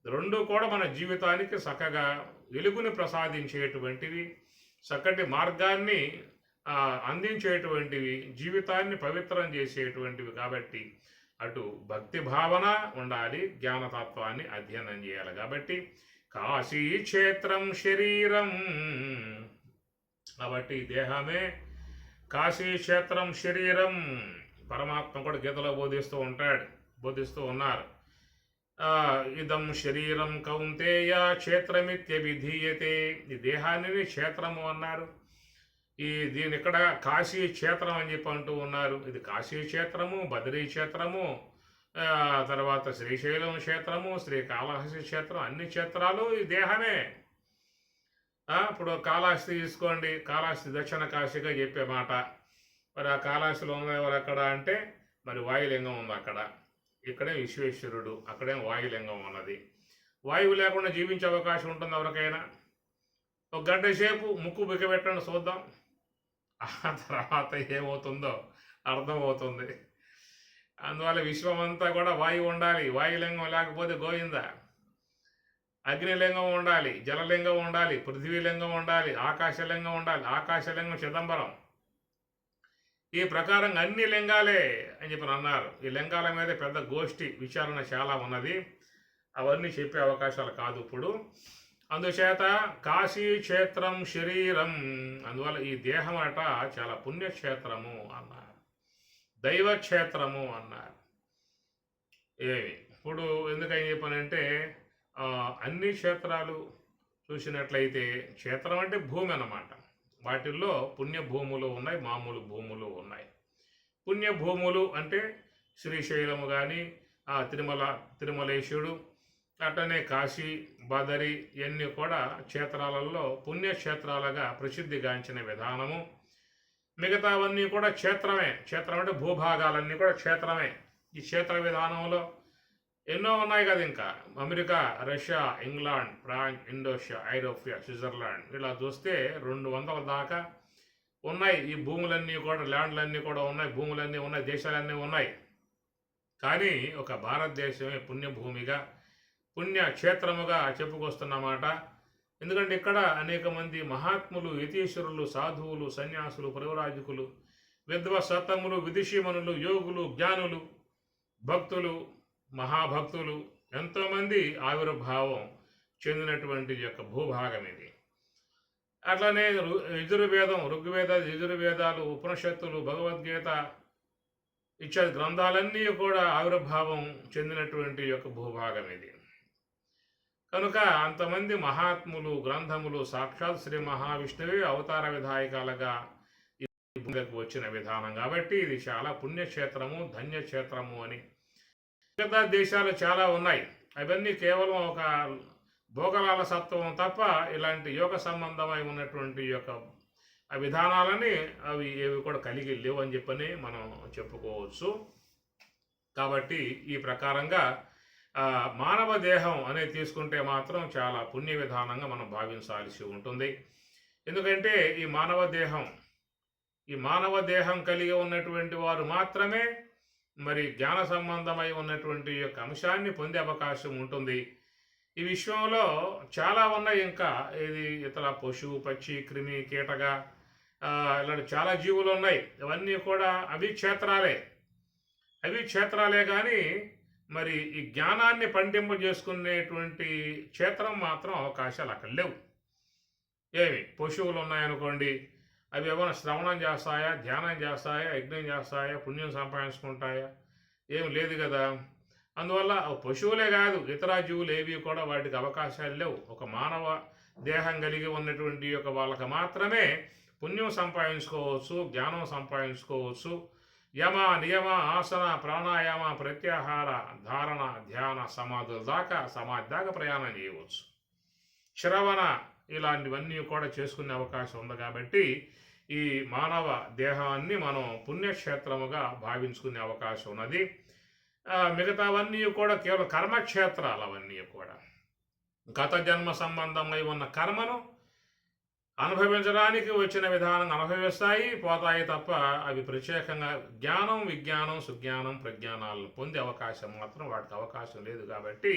రెండు కూడా మన జీవితానికి చక్కగా వెలుగుని ప్రసాదించేటువంటివి, చక్కటి మార్గాన్ని అందించేటువంటివి, జీవితాన్ని పవిత్రం చేసేటువంటివి. కాబట్టి అటు భక్తి భావన ఉండాలి, జ్ఞానతత్వాన్ని అధ్యయనం చేయాలి. కాబట్టి కాశీ క్షేత్రం శరీరం, కాబట్టి దేహమే కాశీ క్షేత్రం శరీరం. పరమాత్మ కూడా గీతలో బోధిస్తూ ఉన్నారు. ఇదం శరీరం కౌంతేయ క్షేత్రమిత్యభిధీయతే. ఈ దేహాన్ని క్షేత్రము అన్నారు. దీని ఇక్కడ కాశీ క్షేత్రం అని చెప్పి అంటూ ఉన్నారు. ఇది కాశీ క్షేత్రము, బద్రీ క్షేత్రము, తర్వాత శ్రీశైలం క్షేత్రము, శ్రీకాళహస్తి క్షేత్రం, అన్ని క్షేత్రాలు ఈ దేహమే. ఇప్పుడు కాళహస్తి తీసుకోండి, కాళహస్తి దక్షిణ కాశీగా చెప్పే మాట. మరి ఆ కాళహస్తిలో ఉన్న ఎవరు ఎక్కడ అంటే మరి వాయులింగం ఉంది అక్కడ. ఇక్కడే విశ్వేశ్వరుడు, అక్కడే వాయులింగం ఉన్నది. వాయువు లేకుండా జీవించే అవకాశం ఉంటుంది ఎవరికైనా? ఒక గంట సేపు ముక్కు బిక్కబెట్టండి చూద్దాం, ఆ తర్వాత ఏమవుతుందో అర్థమవుతుంది. అందువల్ల విశ్వమంతా కూడా వాయువు ఉండాలి. వాయులింగం లేకపోతే గోవిందా. అగ్నిలింగం ఉండాలి, జలలింగం ఉండాలి, పృథ్వీలింగం ఉండాలి, ఆకాశలింగం ఉండాలి. ఆకాశలింగం చిదంబరం. ఈ ప్రకారంగా అన్ని లింగాలే అని చెప్పి అన్నారు. ఈ లింగాల మీద పెద్ద గోష్ఠి విచారణ చాలా ఉన్నది, అవన్నీ చెప్పే అవకాశాలు కాదు ఇప్పుడు. అందుచేత కాశీ క్షేత్రం శరీరం, అందువల్ల ఈ దేహం అట చాలా పుణ్యక్షేత్రము అన్నారు, దైవక్షేత్రము అన్నారు. ఇప్పుడు ఎందుకని చెప్పానంటే అన్ని క్షేత్రాలు చూసినట్లయితే క్షేత్రం అంటే భూమి అన్నమాట. వాటిల్లో పుణ్యభూములు ఉన్నాయి, మామూలు భూములు ఉన్నాయి. పుణ్యభూములు అంటే శ్రీశైలము కానీ, తిరుమలేశుడు, అట్లనే కాశీ, బదరి ఇవన్నీ కూడా క్షేత్రాలలో పుణ్యక్షేత్రాలుగా ప్రసిద్ధిగాంచిన విధానము. మిగతావన్నీ కూడా క్షేత్రమే. క్షేత్రం అంటే భూభాగాలన్నీ కూడా క్షేత్రమే. ఈ క్షేత్ర విధానంలో ఎన్నో ఉన్నాయి కదా. ఇంకా America, Russia, England, France, Indonesia, ఐరోపియా, స్విట్జర్లాండ్ ఇలా చూస్తే 200 దాకా ఉన్నాయి. ఈ భూములన్నీ కూడా, ల్యాండ్లన్నీ కూడా ఉన్నాయి, భూములన్నీ ఉన్నాయి, దేశాలన్నీ ఉన్నాయి. కానీ ఒక భారతదేశమే పుణ్యభూమిగా, పుణ్యక్షేత్రముగా చెప్పుకొస్తున్నమాట. ఎందుకంటే ఇక్కడ అనేక మంది మహాత్ములు, యతీశ్వరులు, సాధువులు, సన్యాసులు, పరివరాజకులు, విద్వసత్తములు, విదుషీమణులు, యోగులు, జ్ఞానులు, భక్తులు, మహాభక్తులు ఎంతోమంది ఆవిర్భావం చెందినటువంటి యొక్క భూభాగం ఇది. అట్లనే యజుర్వేదం, ఋగ్వేద, యజుర్వేదాలు, ఉపనిషత్తులు, భగవద్గీత ఇత్యాది గ్రంథాలన్నీ కూడా ఆవిర్భావం చెందినటువంటి యొక్క భూభాగం ఇది. కనుక అంతమంది మహాత్ములు, గ్రంథములు సాక్షాత్ శ్రీ మహావిష్ణువే అవతార విధాయకాలుగా ఈ భూమికి వచ్చిన విధానం కాబట్టి ఇది చాలా పుణ్యక్షేత్రము, ధన్యక్షేత్రము అని. మిగతా దేశాలు చాలా ఉన్నాయి. అవన్నీ కేవలం ఒక భోగలాల సత్వం తప్ప ఇలాంటి యోగ సంబంధమై ఉన్నటువంటి యొక్క విధానాలని అవి ఏవి కూడా కలిగి లేవు అని చెప్పని మనం చెప్పుకోవచ్చు. కాబట్టి ఈ ప్రకారంగా మానవ దేహం అనేది తీసుకుంటే మాత్రం చాలా పుణ్య విధానంగా మనం భావించాల్సి ఉంటుంది. ఎందుకంటే ఈ మానవ దేహం కలిగి ఉన్నటువంటి వారు మాత్రమే మరి జ్ఞాన సంబంధమై ఉన్నటువంటి యొక్క అంశాన్ని పొందే అవకాశం ఉంటుంది. ఈ విశ్వంలో చాలా ఉన్నాయి. ఇంకా ఇది ఇతర పశువు, పక్షి, క్రిమి, కీటగా ఇలాంటి చాలా జీవులు ఉన్నాయి. ఇవన్నీ కూడా అవి క్షేత్రాలే కానీ మరి ఈ జ్ఞానాన్ని పండింపజేసుకునేటువంటి క్షేత్రం మాత్రం అవకాశాలు అక్కడ లేవు. పశువులు ఉన్నాయనుకోండి, అవి ఏమైనా శ్రవణం చేస్తాయా, ధ్యానం చేస్తాయా, యజ్ఞం చేస్తాయా, పుణ్యం సంపాదించుకుంటాయా? ఏం లేదు కదా. అందువల్ల పశువులే కాదు, ఇతర జీవులు ఏవి కూడా వాటికి అవకాశాలు లేవు. ఒక మానవ దేహం కలిగి ఉన్నటువంటి యొక్క వాళ్ళకి మాత్రమే పుణ్యం సంపాదించుకోవచ్చు, జ్ఞానం సంపాదించుకోవచ్చు. యమ, నియమ, ఆసన, ప్రాణాయామ, ప్రత్యాహార, ధారణ, ధ్యాన, సమాధి దాకా ప్రయాణం చేయవచ్చు. శ్రవణ ఇలాంటివన్నీ కూడా చేసుకునే అవకాశం ఉంది. కాబట్టి ఈ మానవ దేహాన్ని మనం పుణ్యక్షేత్రముగా భావించుకునే అవకాశం ఉన్నది. మిగతావన్నీ కూడా కేవలం కర్మక్షేత్రాలు. అవన్నీ కూడా గత జన్మ సంబంధమై ఉన్న కర్మను అనుభవించడానికి వచ్చిన విధానం అనుభవిస్తాయి, పోతాయి తప్ప అవి ప్రత్యేకంగా జ్ఞానం, విజ్ఞానం, సుజ్ఞానం, ప్రజ్ఞానాలను పొందే అవకాశం మాత్రం వాటికి అవకాశం లేదు. కాబట్టి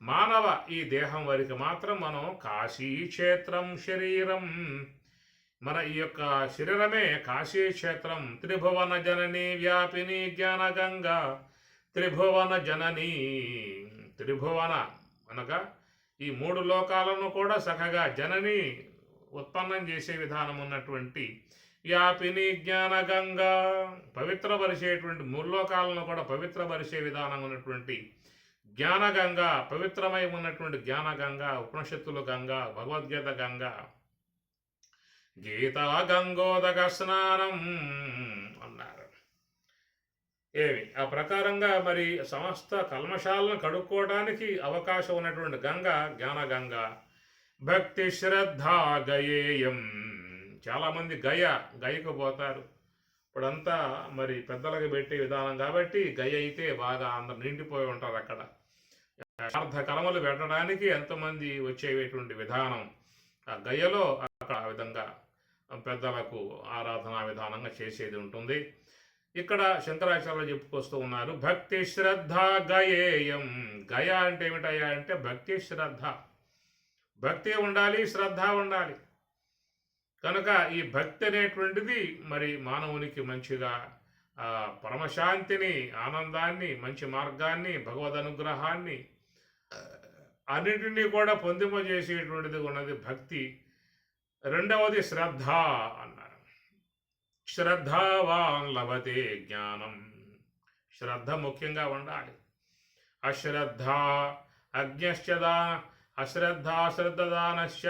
మానవ ఈ దేహం వరకు మాత్రం మనం కాశీక్షేత్రం శరీరం, మన ఈ యొక్క శరీరమే కాశీక్షేత్రం. త్రిభువన జనని వ్యాపిని జ్ఞానగంగా, త్రిభువన జనని, త్రిభువన అనగా ఈ 3 లోకాలను కూడా చక్కగా జనని ఉత్పన్నం చేసే విధానం ఉన్నటువంటి వ్యాపిని జ్ఞానగంగా, పవిత్రపరిచేటువంటి 3 లోకాలను కూడా పవిత్రపరిచే విధానం ఉన్నటువంటి జ్ఞానగంగ, పవిత్రమై ఉన్నటువంటి జ్ఞానగంగ, ఉపనిషత్తుల గంగ, భగవద్గీత గంగ, గీతా గంగోదక స్నానం అన్నారు. ఆ ప్రకారంగా మరి సమస్త కల్మషాలను కడుక్కోవడానికి అవకాశం ఉన్నటువంటి గంగ జ్ఞానగంగ. భక్తి శ్రద్ధ గయేయం. చాలామంది గయకు పోతారు. ఇప్పుడంతా మరి పెద్దలకు పెట్టే విధానం కాబట్టి గయ అయితే బాగా అందరు నిండిపోయి ఉంటారు. అక్కడ అర్థ కర్మలు పెట్టడానికి ఎంతమంది వచ్చేటువంటి విధానం ఆ గయలో అక్కడ ఆ విధంగా పెద్దలకు ఆరాధనా విధానంగా చేసేది ఉంటుంది. ఇక్కడ శంకరాచార్యులు చెప్పుకొస్తూ ఉన్నారు, భక్తి శ్రద్ధ గయేయం. గయ అంటే ఏమిటయ్యా అంటే భక్తి శ్రద్ధ. భక్తి ఉండాలి, శ్రద్ధ ఉండాలి. కనుక ఈ భక్తి అనేటువంటిది మరి మానవునికి మంచిగా పరమశాంతిని, ఆనందాన్ని, మంచి మార్గాన్ని, భగవద్ అనుగ్రహాన్ని అన్నింటినీ కూడా పొందింపజేసేటువంటిది ఉన్నది భక్తి. రెండవది శ్రద్ధ అన్నారు. శ్రద్ధావాన్ లభతే జ్ఞానం. శ్రద్ధ ముఖ్యంగా ఉండాలి. అశ్రద్ధ అశ్రద్ధాశ్రద్ధదానశ్చ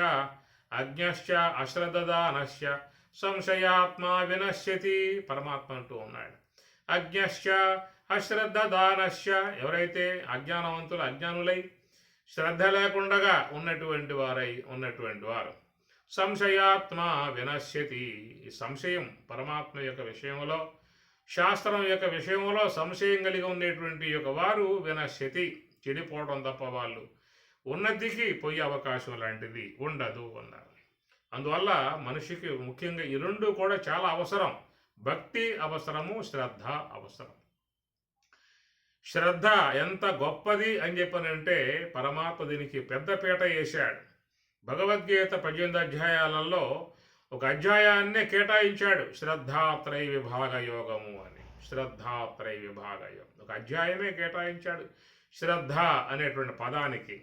అజ్ఞశ్చ అశ్రద్ధదానశ్చ సంశయాత్మ వినశ్యతి. పరమాత్మ అంటూ ఉన్నాడు. అజ్ఞశ్చ అశ్రద్ధదానశ్చ, ఎవరైతే అజ్ఞానులై శ్రద్ధ లేకుండా ఉన్నటువంటి వారు సంశయాత్మ వినశ్యతి. ఈ సంశయం పరమాత్మ యొక్క విషయంలో, శాస్త్రం యొక్క విషయంలో సంశయం కలిగి ఉండేటువంటి యొక్క వారు వినశ్యతి, చెడిపోవడం తప్ప వాళ్ళు ఉన్నతికి పోయే అవకాశం లాంటిది ఉండదు అన్నారు. అందువల్ల మనిషికి ముఖ్యంగా ఈ రెండు కూడా చాలా అవసరం. భక్తి అవసరము, శ్రద్ధ అవసరం. శ్రద్ధ ఎంత గొప్పది అని చెప్పనంటే పరమాత్మ దీనికి పెద్దపీట వేశాడు. భగవద్గీత 18 అధ్యాయాలలో ఒక అధ్యాయాన్నే కేటాయించాడు శ్రద్ధాత్రయ విభాగ యోగము అని. శ్రద్ధాత్రయ విభాగ యోగం ఒక అధ్యాయమే కేటాయించాడు శ్రద్ధ అనేటువంటి పదానికి.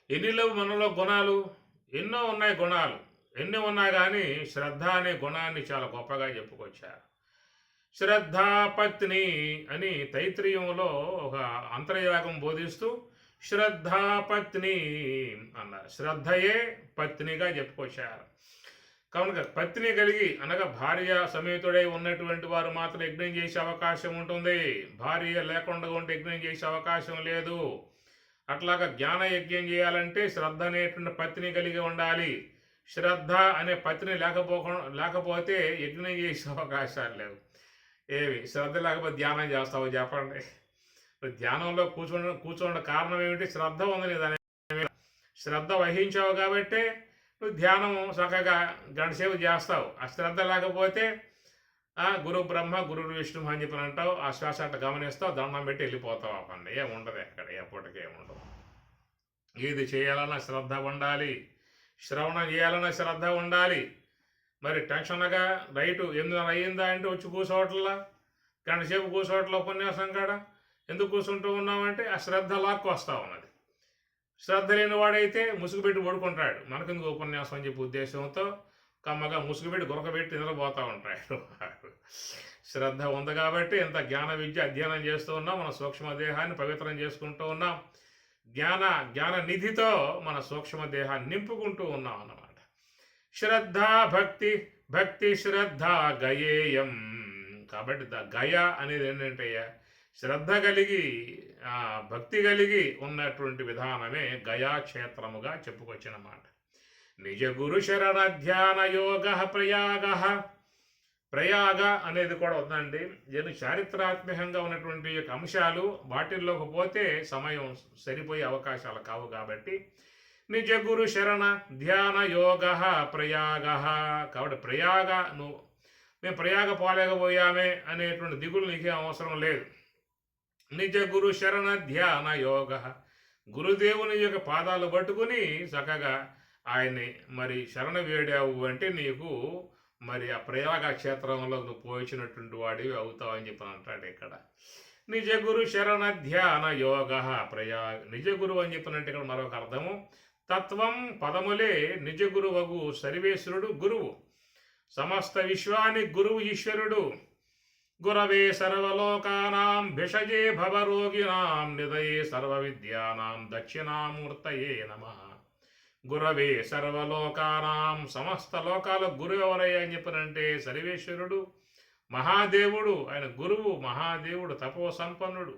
ఎన్ని లేవు మనలో గుణాలు? ఎన్నో ఉన్నాయి గుణాలు. ఎన్ని ఉన్నా కానీ శ్రద్ధ అనే గుణాన్ని చాలా గొప్పగా చెప్పుకొచ్చారు. శ్రద్ధాపత్ని అని తైత్రీయంలో ఒక అంతర్యాగం బోధిస్తూ శ్రద్ధాపత్ని అన్నారు. శ్రద్ధయే పత్నిగా చెప్పుకొచ్చారు. కనుక పత్ని కలిగి అనగా భార్య సమేతుడై ఉన్నటువంటి వారు మాత్రం యజ్ఞం చేసే అవకాశం ఉంటుంది. భార్య లేకుండా ఉంటే యజ్ఞం చేసే అవకాశం లేదు. అట్లాగా జ్ఞాన యజ్ఞం చేయాలంటే శ్రద్ధ అనేటువంటి పత్ని కలిగి ఉండాలి. శ్రద్ధ అనే పత్ని లేకపోతే యజ్ఞం చేసే అవకాశాలు లేవు. ఏవి శ్రద్ధ లేకపోతే ధ్యానం చేస్తావో చెప్పండి. ధ్యానంలో కూర్చోండి కారణం ఏమిటి? శ్రద్ధ ఉంది నీ దాని మీద. శ్రద్ధ వహించావు కాబట్టి నువ్వు ధ్యానం చక్కగా గంటసేపు చేస్తావు. ఆ శ్రద్ధ లేకపోతే గురు బ్రహ్మ గురు విష్ణు అని చెప్పి అంటావు. ఆ శ్వాస అట్లా గమనిస్తావు, దండం పెట్టి వెళ్ళిపోతావు. అవ్వండి ఏముండదు, ఎక్కడ ఎప్పటికీ ఏముండదు. ఇది చేయాలన్నా శ్రద్ధ ఉండాలి. శ్రవణం చేయాలన్నా శ్రద్ధ ఉండాలి. మరి టెన్షన్గా రైటు 8:30 అయ్యిందా అంటే వచ్చి కూర్చోవట్లా, గంటసేపు కూర్చోవట్ల ఉపన్యాసం కాడ ఎందుకు కూర్చుంటూ ఉన్నామంటే ఆ శ్రద్ధ లాక్కు వస్తూ ఉన్నది. శ్రద్ధ లేని వాడైతే ముసుగుపెట్టి పడుకుంటాడు. మనకెందుకు ఉపన్యాసం అని చెప్పి ఉద్దేశంతో కమ్మగా ముసుగుపెట్టి గురకబెట్టి నిద్రపోతూ ఉంటాడు. శ్రద్ధ ఉంది కాబట్టి ఎంత జ్ఞాన విద్య అధ్యయనం చేస్తూ ఉన్నాం. మన సూక్ష్మ దేహాన్ని పవిత్రం చేసుకుంటూ ఉన్నాం. జ్ఞాన నిధితో మన సూక్ష్మ దేహాన్ని నింపుకుంటూ ఉన్నాం అన్నమాట. శ్రద్ధ భక్తి శ్రద్ధ గయేయం. కాబట్టి గయ అనేది ఏంటంటే శ్రద్ధ కలిగి భక్తి కలిగి ఉన్నటువంటి విధానమే గయాక్షేత్రముగా చెప్పుకొచ్చిన మాట. నిజ గురు శరణ ధ్యాన యోగ ప్రయాగ అనేది కూడా ఉందండి. దీని చారిత్రాత్మకంగా ఉన్నటువంటి అంశాలు వాటిల్లోకి పోతే సమయం సరిపోయే అవకాశాలు కావు. కాబట్టి నిజ గురు శరణ ధ్యాన యోగ ప్రయాగ. కాబట్టి ప్రయాగ మేము ప్రయాగ పోలేకపోయామే అనేటువంటి దిగులు నీకే అవసరం లేదు. నిజ గురు శరణ ధ్యాన యోగ. గురుదేవుని యొక్క పాదాలు పట్టుకుని చక్కగా ఆయన్ని మరి శరణ వేడావు అంటే నీకు మరి ఆ ప్రయాగ క్షేత్రంలో నువ్వు పోయించినటువంటి వాడివి అవుతావు అని చెప్పి అంటాడు ఇక్కడ. నిజ గురు శరణ ధ్యాన యోగ ప్రయాగ. నిజ గురువు అని చెప్పినట్టు ఇక్కడ మరొక అర్థము. తత్వం పదములే నిజ గురువగు సర్వేశ్వరుడు గురువు. సమస్త విశ్వానికి గురువు ఈశ్వరుడు. గురవే సర్వలోకానాం భిషజే భవరోగినాం నిదయే సర్వ విద్యానాం దక్షిణామూర్తయే నమః. గురవే సర్వలోకానాం. సమస్త లోకాల గురువు ఎవరయ్యా అని చెప్పనంటే సర్వేశ్వరుడు, మహాదేవుడు. ఆయన గురువు, మహాదేవుడు, తపో సంపన్నుడు.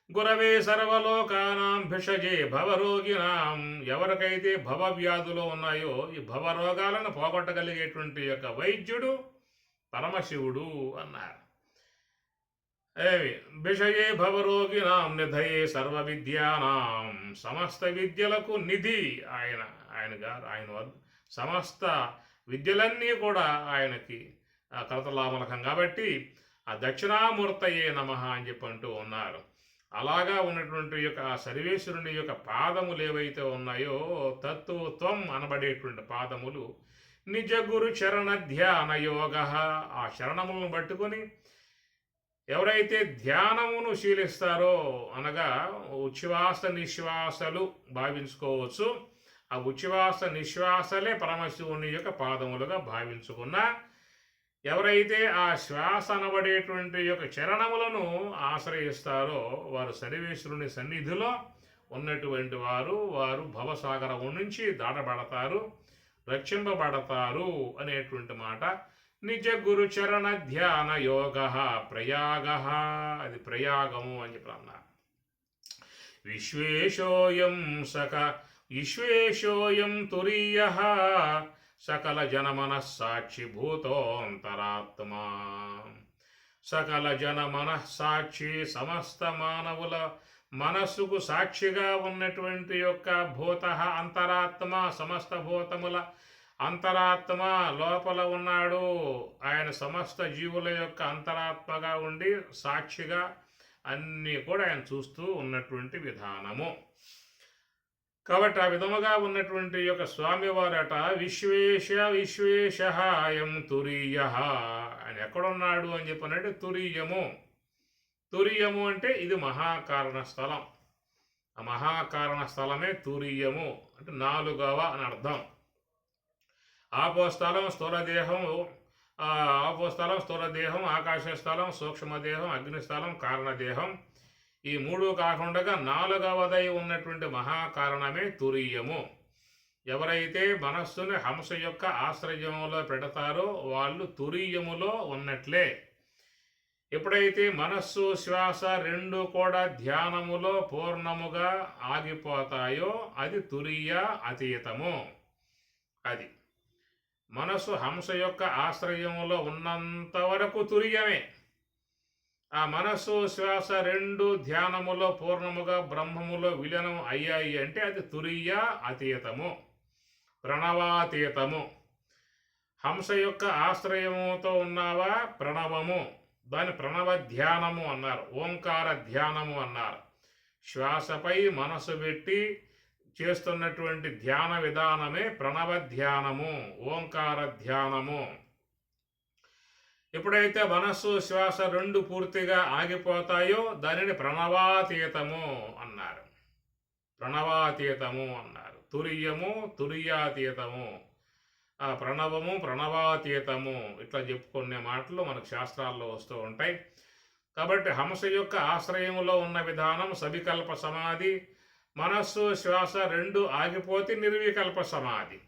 గురవే సర్వలోకానాం భిషజే భవరోగినాం. ఎవరికైతే భవవ్యాధులు ఉన్నాయో ఈ భవరోగాలను పోగొట్టగలిగేటువంటి యొక్క వైద్యుడు పరమశివుడు అన్నారు. భిషయే భవరోగినాం నిధయే సర్వ విద్యానాం. సమస్త విద్యలకు నిధి ఆయన గారు. ఆయన సమస్త విద్యలన్నీ కూడా ఆయనకి కరతలామలకం. కాబట్టి ఆ దక్షిణామూర్తయే నమః అని చెప్పి అంటూ ఉన్నారు. అలాగా ఉన్నటువంటి యొక్క ఆ సర్వేశ్వరుని యొక్క పాదములు ఏవైతే ఉన్నాయో తత్వం అనబడేటువంటి పాదములు నిజ గురు చరణ ధ్యాన యోగ. ఆ శరణములను పట్టుకొని ఎవరైతే ధ్యానమును శీలిస్తారో అనగా ఉచ్ఛ్వాస నిశ్వాసలు భావించుకోవచ్చు. ఆ ఉచ్ఛ్వాస నిశ్వాసలే పరమశివుని యొక్క పాదములుగా భావించుకున్న ఎవరైతే ఆ శ్వాస అనబడేటువంటి యొక్క చరణములను ఆశ్రయిస్తారో వారు సర్వేశ్వరుని సన్నిధిలో ఉన్నటువంటి వారు భవసాగరం నుంచి దాటబడతారు, రక్షింపబడతారు అనేటువంటి మాట. నిజ గురు చరణ ధ్యాన యోగ ప్రయాగ, అది ప్రయాగము అని చెప్పి అన్నారు. విశ్వేశోయం తురీయ సకల జనమనఃసాక్షి భూతోంతరాత్మా. సకల జన మనఃసాక్షి, సమస్త మానవుల మనస్సుకు సాక్షిగా ఉన్నటువంటి యొక్క భూత అంతరాత్మ, సమస్త భూతముల అంతరాత్మ లోపల ఉన్నాడు. ఆయన సమస్త జీవుల యొక్క అంతరాత్మగా ఉండి సాక్షిగా అన్నీ కూడా ఆయన చూస్తూ ఉన్నటువంటి విధానము. కాబట్టి ఆ విధముగా ఉన్నటువంటి యొక్క స్వామివారట విశ్వేశం తురీయ. ఆయన ఎక్కడున్నాడు అని చెప్పనంటే తురీయము. తురీయము అంటే ఇది మహాకారణ స్థలం. ఆ మహాకారణ స్థలమే తురీయము అంటే 4వ అని అర్థం. ఆపోస్థలం స్థూలదేహం, స్థూలదేహం, ఆకాశస్థలం, సూక్ష్మదేహం, అగ్నిస్థలం, కారణదేహం. ఈ 3 కాకుండా 4వదై ఉన్నటువంటి మహాకారణమే తురీయము. ఎవరైతే మనస్సుని హంస యొక్క ఆశ్రయములో పెడతారో వాళ్ళు తురీయములో ఉన్నట్లే. ఎప్పుడైతే మనస్సు శ్వాస 2 కూడా ధ్యానములో పూర్ణముగా ఆగిపోతాయో అది తురీయ అతీతము. అది మనస్సు హంస యొక్క ఆశ్రయములో ఉన్నంత వరకు తురీయమే. ఆ మనస్సు శ్వాస 2 ధ్యానములో పూర్ణముగా బ్రహ్మములో విలీనం అయ్యాయి అంటే అది తురీయ అతీతము, ప్రణవాతీతము. హంస యొక్క ఆశ్రయముతో ఉన్నావా ప్రణవము, దాని ప్రణవ ధ్యానము అన్నారు, ఓంకార ధ్యానము అన్నారు. శ్వాసపై మనసు పెట్టి చేస్తున్నటువంటి ధ్యాన విధానమే ప్రణవ ధ్యానము, ఓంకార ధ్యానము. ఎప్పుడైతే మనస్సు శ్వాస 2 పూర్తిగా ఆగిపోతాయో దానిని ప్రణవాతీతము అన్నారు. ప్రణవాతీతము అన్నారు. తురీయము, తురీయాతీతము, ఆ ప్రణవము, ప్రణవాతీతము, ఇట్లా చెప్పుకునే మాటలు మనకు శాస్త్రాల్లో వస్తూ ఉంటాయి. కాబట్టి హంస యొక్క ఆశ్రయములో ఉన్న విధానం సవికల్ప సమాధి. మనస్సు శ్వాస 2 ఆగిపోతే నిర్వికల్ప సమాధి.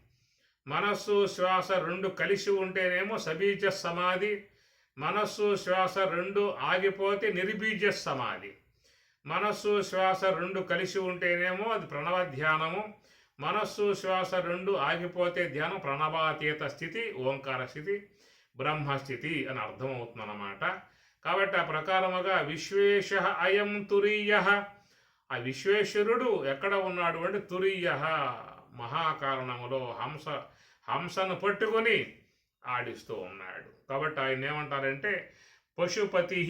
మనస్సు శ్వాస 2 కలిసి ఉంటేనేమో సబీజ సమాధి. మనస్సు శ్వాస 2 ఆగిపోతే నిర్బీజ సమాధి. మనస్సు శ్వాస 2 కలిసి ఉంటేనేమో అది ప్రణవ ధ్యానము. మనస్సు శ్వాస 2 ఆగిపోతే ధ్యానం ప్రణవాతీత స్థితి, ఓంకార స్థితి, బ్రహ్మస్థితి అని అర్థమవుతుందన్నమాట. కాబట్టి ఆ ప్రకారముగా విశ్వేశ అయం తురీయ. ఆ విశ్వేశ్వరుడు ఎక్కడ ఉన్నాడు అంటే తురీయ, మహాకారణములో హంసను పట్టుకొని ఆడిస్తూ ఉన్నాడు. కాబట్టి ఆయన ఏమంటారంటే పశుపతి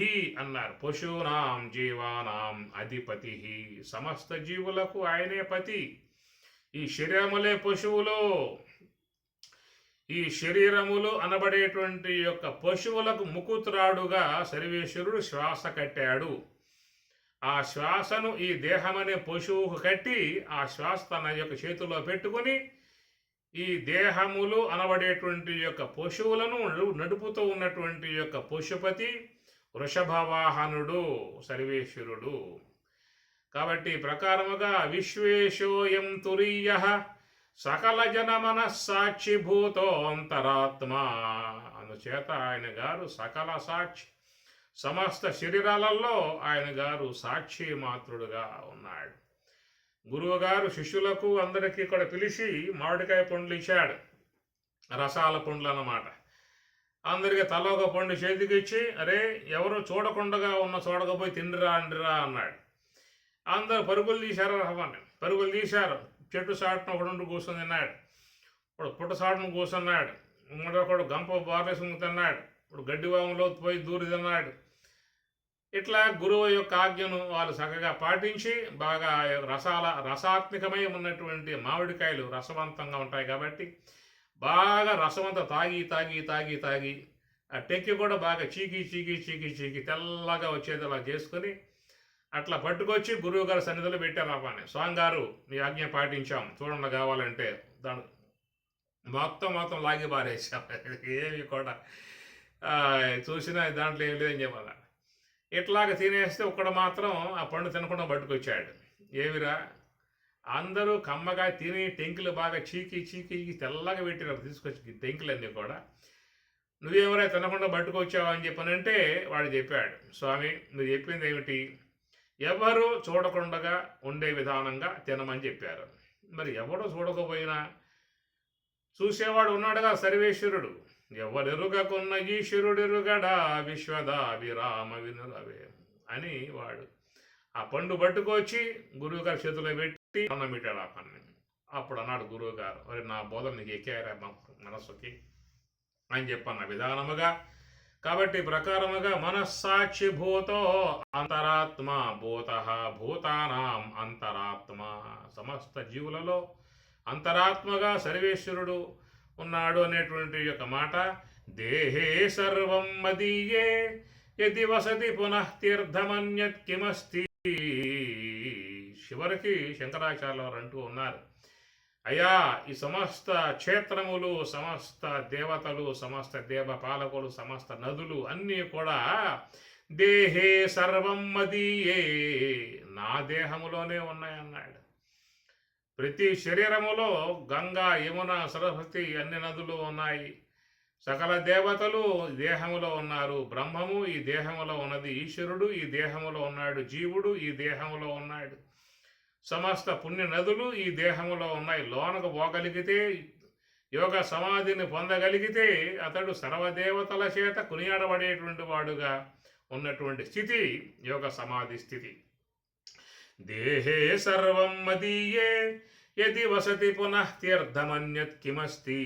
అన్నారు. పశూనాం జీవానాం అధిపతి, సమస్త జీవులకు ఆయనే పతి. ఈ శరీరములే పశువులు. ఈ శరీరములు అనబడేటువంటి యొక్క పశువులకు ముకుతురాడుగా సర్వేశ్వరుడు శ్వాస కట్టాడు. ఆ శ్వాసను ఈ దేహమనే పశువుకు కట్టి ఆ శ్వాస తన యొక్క చేతిలో పెట్టుకొని ఈ దేహములు అనబడేటువంటి యొక్క పశువులను నడుపుతూ ఉన్నటువంటి యొక్క పశుపతి వృషభవాహనుడు సర్వేశ్వరుడు. కాబట్టి ప్రకారముగా విశ్వేశోయం తురీయ సకల జన మనఃసాక్షి భూతోంతరాత్మ. అందుచేత ఆయన గారు సకల సాక్షి, సమస్త శరీరాలలో ఆయన గారు సాక్షి మాత్రుడుగా ఉన్నాడు. గురువుగారు శిష్యులకు అందరికీ కూడా పిలిచి మామిడికాయ పండ్లు ఇచ్చాడు, రసాల పండ్లు అన్నమాట. అందరికీ తల ఒక పండు చేతికి ఇచ్చి, అరే ఎవరు చూడకపోయి తిండిరా అండిరా అన్నాడు. అందరు పరుగులు తీశారు, పరుగులు తీశారు. చెట్టు సాటును ఒకడు కూర్చొని తిన్నాడు, ఇప్పుడు పుట్ట సాటును కూర్చున్నాడు, మరొకడు గంప బారేసుకు తిన్నాడు, ఇప్పుడు గడ్డివాములో పోయి దూరి తిన్నాడు. ఇట్లా గురువు యొక్క ఆజ్ఞను వాళ్ళు చక్కగా పాటించి బాగా రసాత్మకమై ఉన్నటువంటి మామిడికాయలు రసవంతంగా ఉంటాయి కాబట్టి బాగా రసమంతా తాగి ఆ టెక్కి కూడా బాగా చీకి తెల్లగా వచ్చేది అలా చేసుకొని అట్లా పట్టుకొచ్చి గురువు గారి సన్నిధిలో పెట్టారు. అవ్వని స్వామి గారు మీ ఆజ్ఞ పాటించాం, చూడండి కావాలంటే దాని మొత్తం లాగి బారేసాం, ఏమి కూడా చూసినా దాంట్లో ఏం లేదని చెప్పాలి. ఇట్లాగ తినేస్తే ఒక్కడ మాత్రం ఆ పండు తినకుండా పట్టుకొచ్చాడు. ఏమిరా అందరూ కమ్మగా తిని టెంకులు బాగా చీకి చీకి తెల్లగా పెట్టినారు తీసుకొచ్చి టెంకులన్నీ కూడా. నువ్వెవరో తినకుండా పట్టుకొచ్చావా అని చెప్పనంటే వాడు చెప్పాడు, స్వామి మీరు చెప్పింది ఏమిటి, ఎవరు చూడకుండా ఉండే విధానంగా తినమని చెప్పారు. మరి ఎవరు చూడకపోయినా చూసేవాడు ఉన్నాడుగా సర్వేశ్వరుడు. ఎవరెరుగకున్న ఈశ్వరుడెరుగడా విశ్వదా విరామ వినురవే అని వాడు ఆ పండు పట్టుకొచ్చి గురువుగారి చేతిలో పెట్టి అన్నం పెట్టాడు ఆ పని. అప్పుడు అన్నాడు గురువుగారు, మరి నా బోధన నీకు ఎక్కారా మనస్సుకి అని చెప్పన్న విధానముగా. కాబట్టి ప్రకారముగా మనస్సాక్షి భూతో అంతరాత్మ భూత భూతానాం అంతరాత్మ, సమస్త జీవులలో అంతరాత్మగా సర్వేశ్వరుడు ఉన్నాడు అనేటువంటి యొక్క మాట. దేహే సర్వం మదీయే యది వసతి పునః తీర్థమన్యత్ కిమస్తి. చివరికి శంకరాచార్యులు వారు అంటూ ఉన్నారు, అయ్యా ఈ సమస్త క్షేత్రములు, సమస్త దేవతలు, సమస్త దేవపాలకులు, సమస్త నదులు అన్నీ కూడా దేహే సర్వం మదీయే, నా దేహములోనే ఉన్నాయన్నాడు. ప్రతి శరీరములో గంగా, యమున, సరస్వతి అన్ని నదులు ఉన్నాయి. సకల దేవతలు దేహములో ఉన్నారు. బ్రహ్మము ఈ దేహములో ఉన్నది. ఈశ్వరుడు ఈ దేహములో ఉన్నాడు. జీవుడు ఈ దేహములో ఉన్నాడు. సమస్త పుణ్య నదులు ఈ దేహములో ఉన్నాయి. లోనకు పోగలిగితే, యోగ సమాధిని పొందగలిగితే అతడు సర్వదేవతల చేత కొనియాడబడేటువంటి వాడుగా ఉన్నటువంటి స్థితి యోగ సమాధి స్థితి. దేహే సర్వం మదీయే యది వసతి పునః తీర్థమన్యత్ కిమస్తి.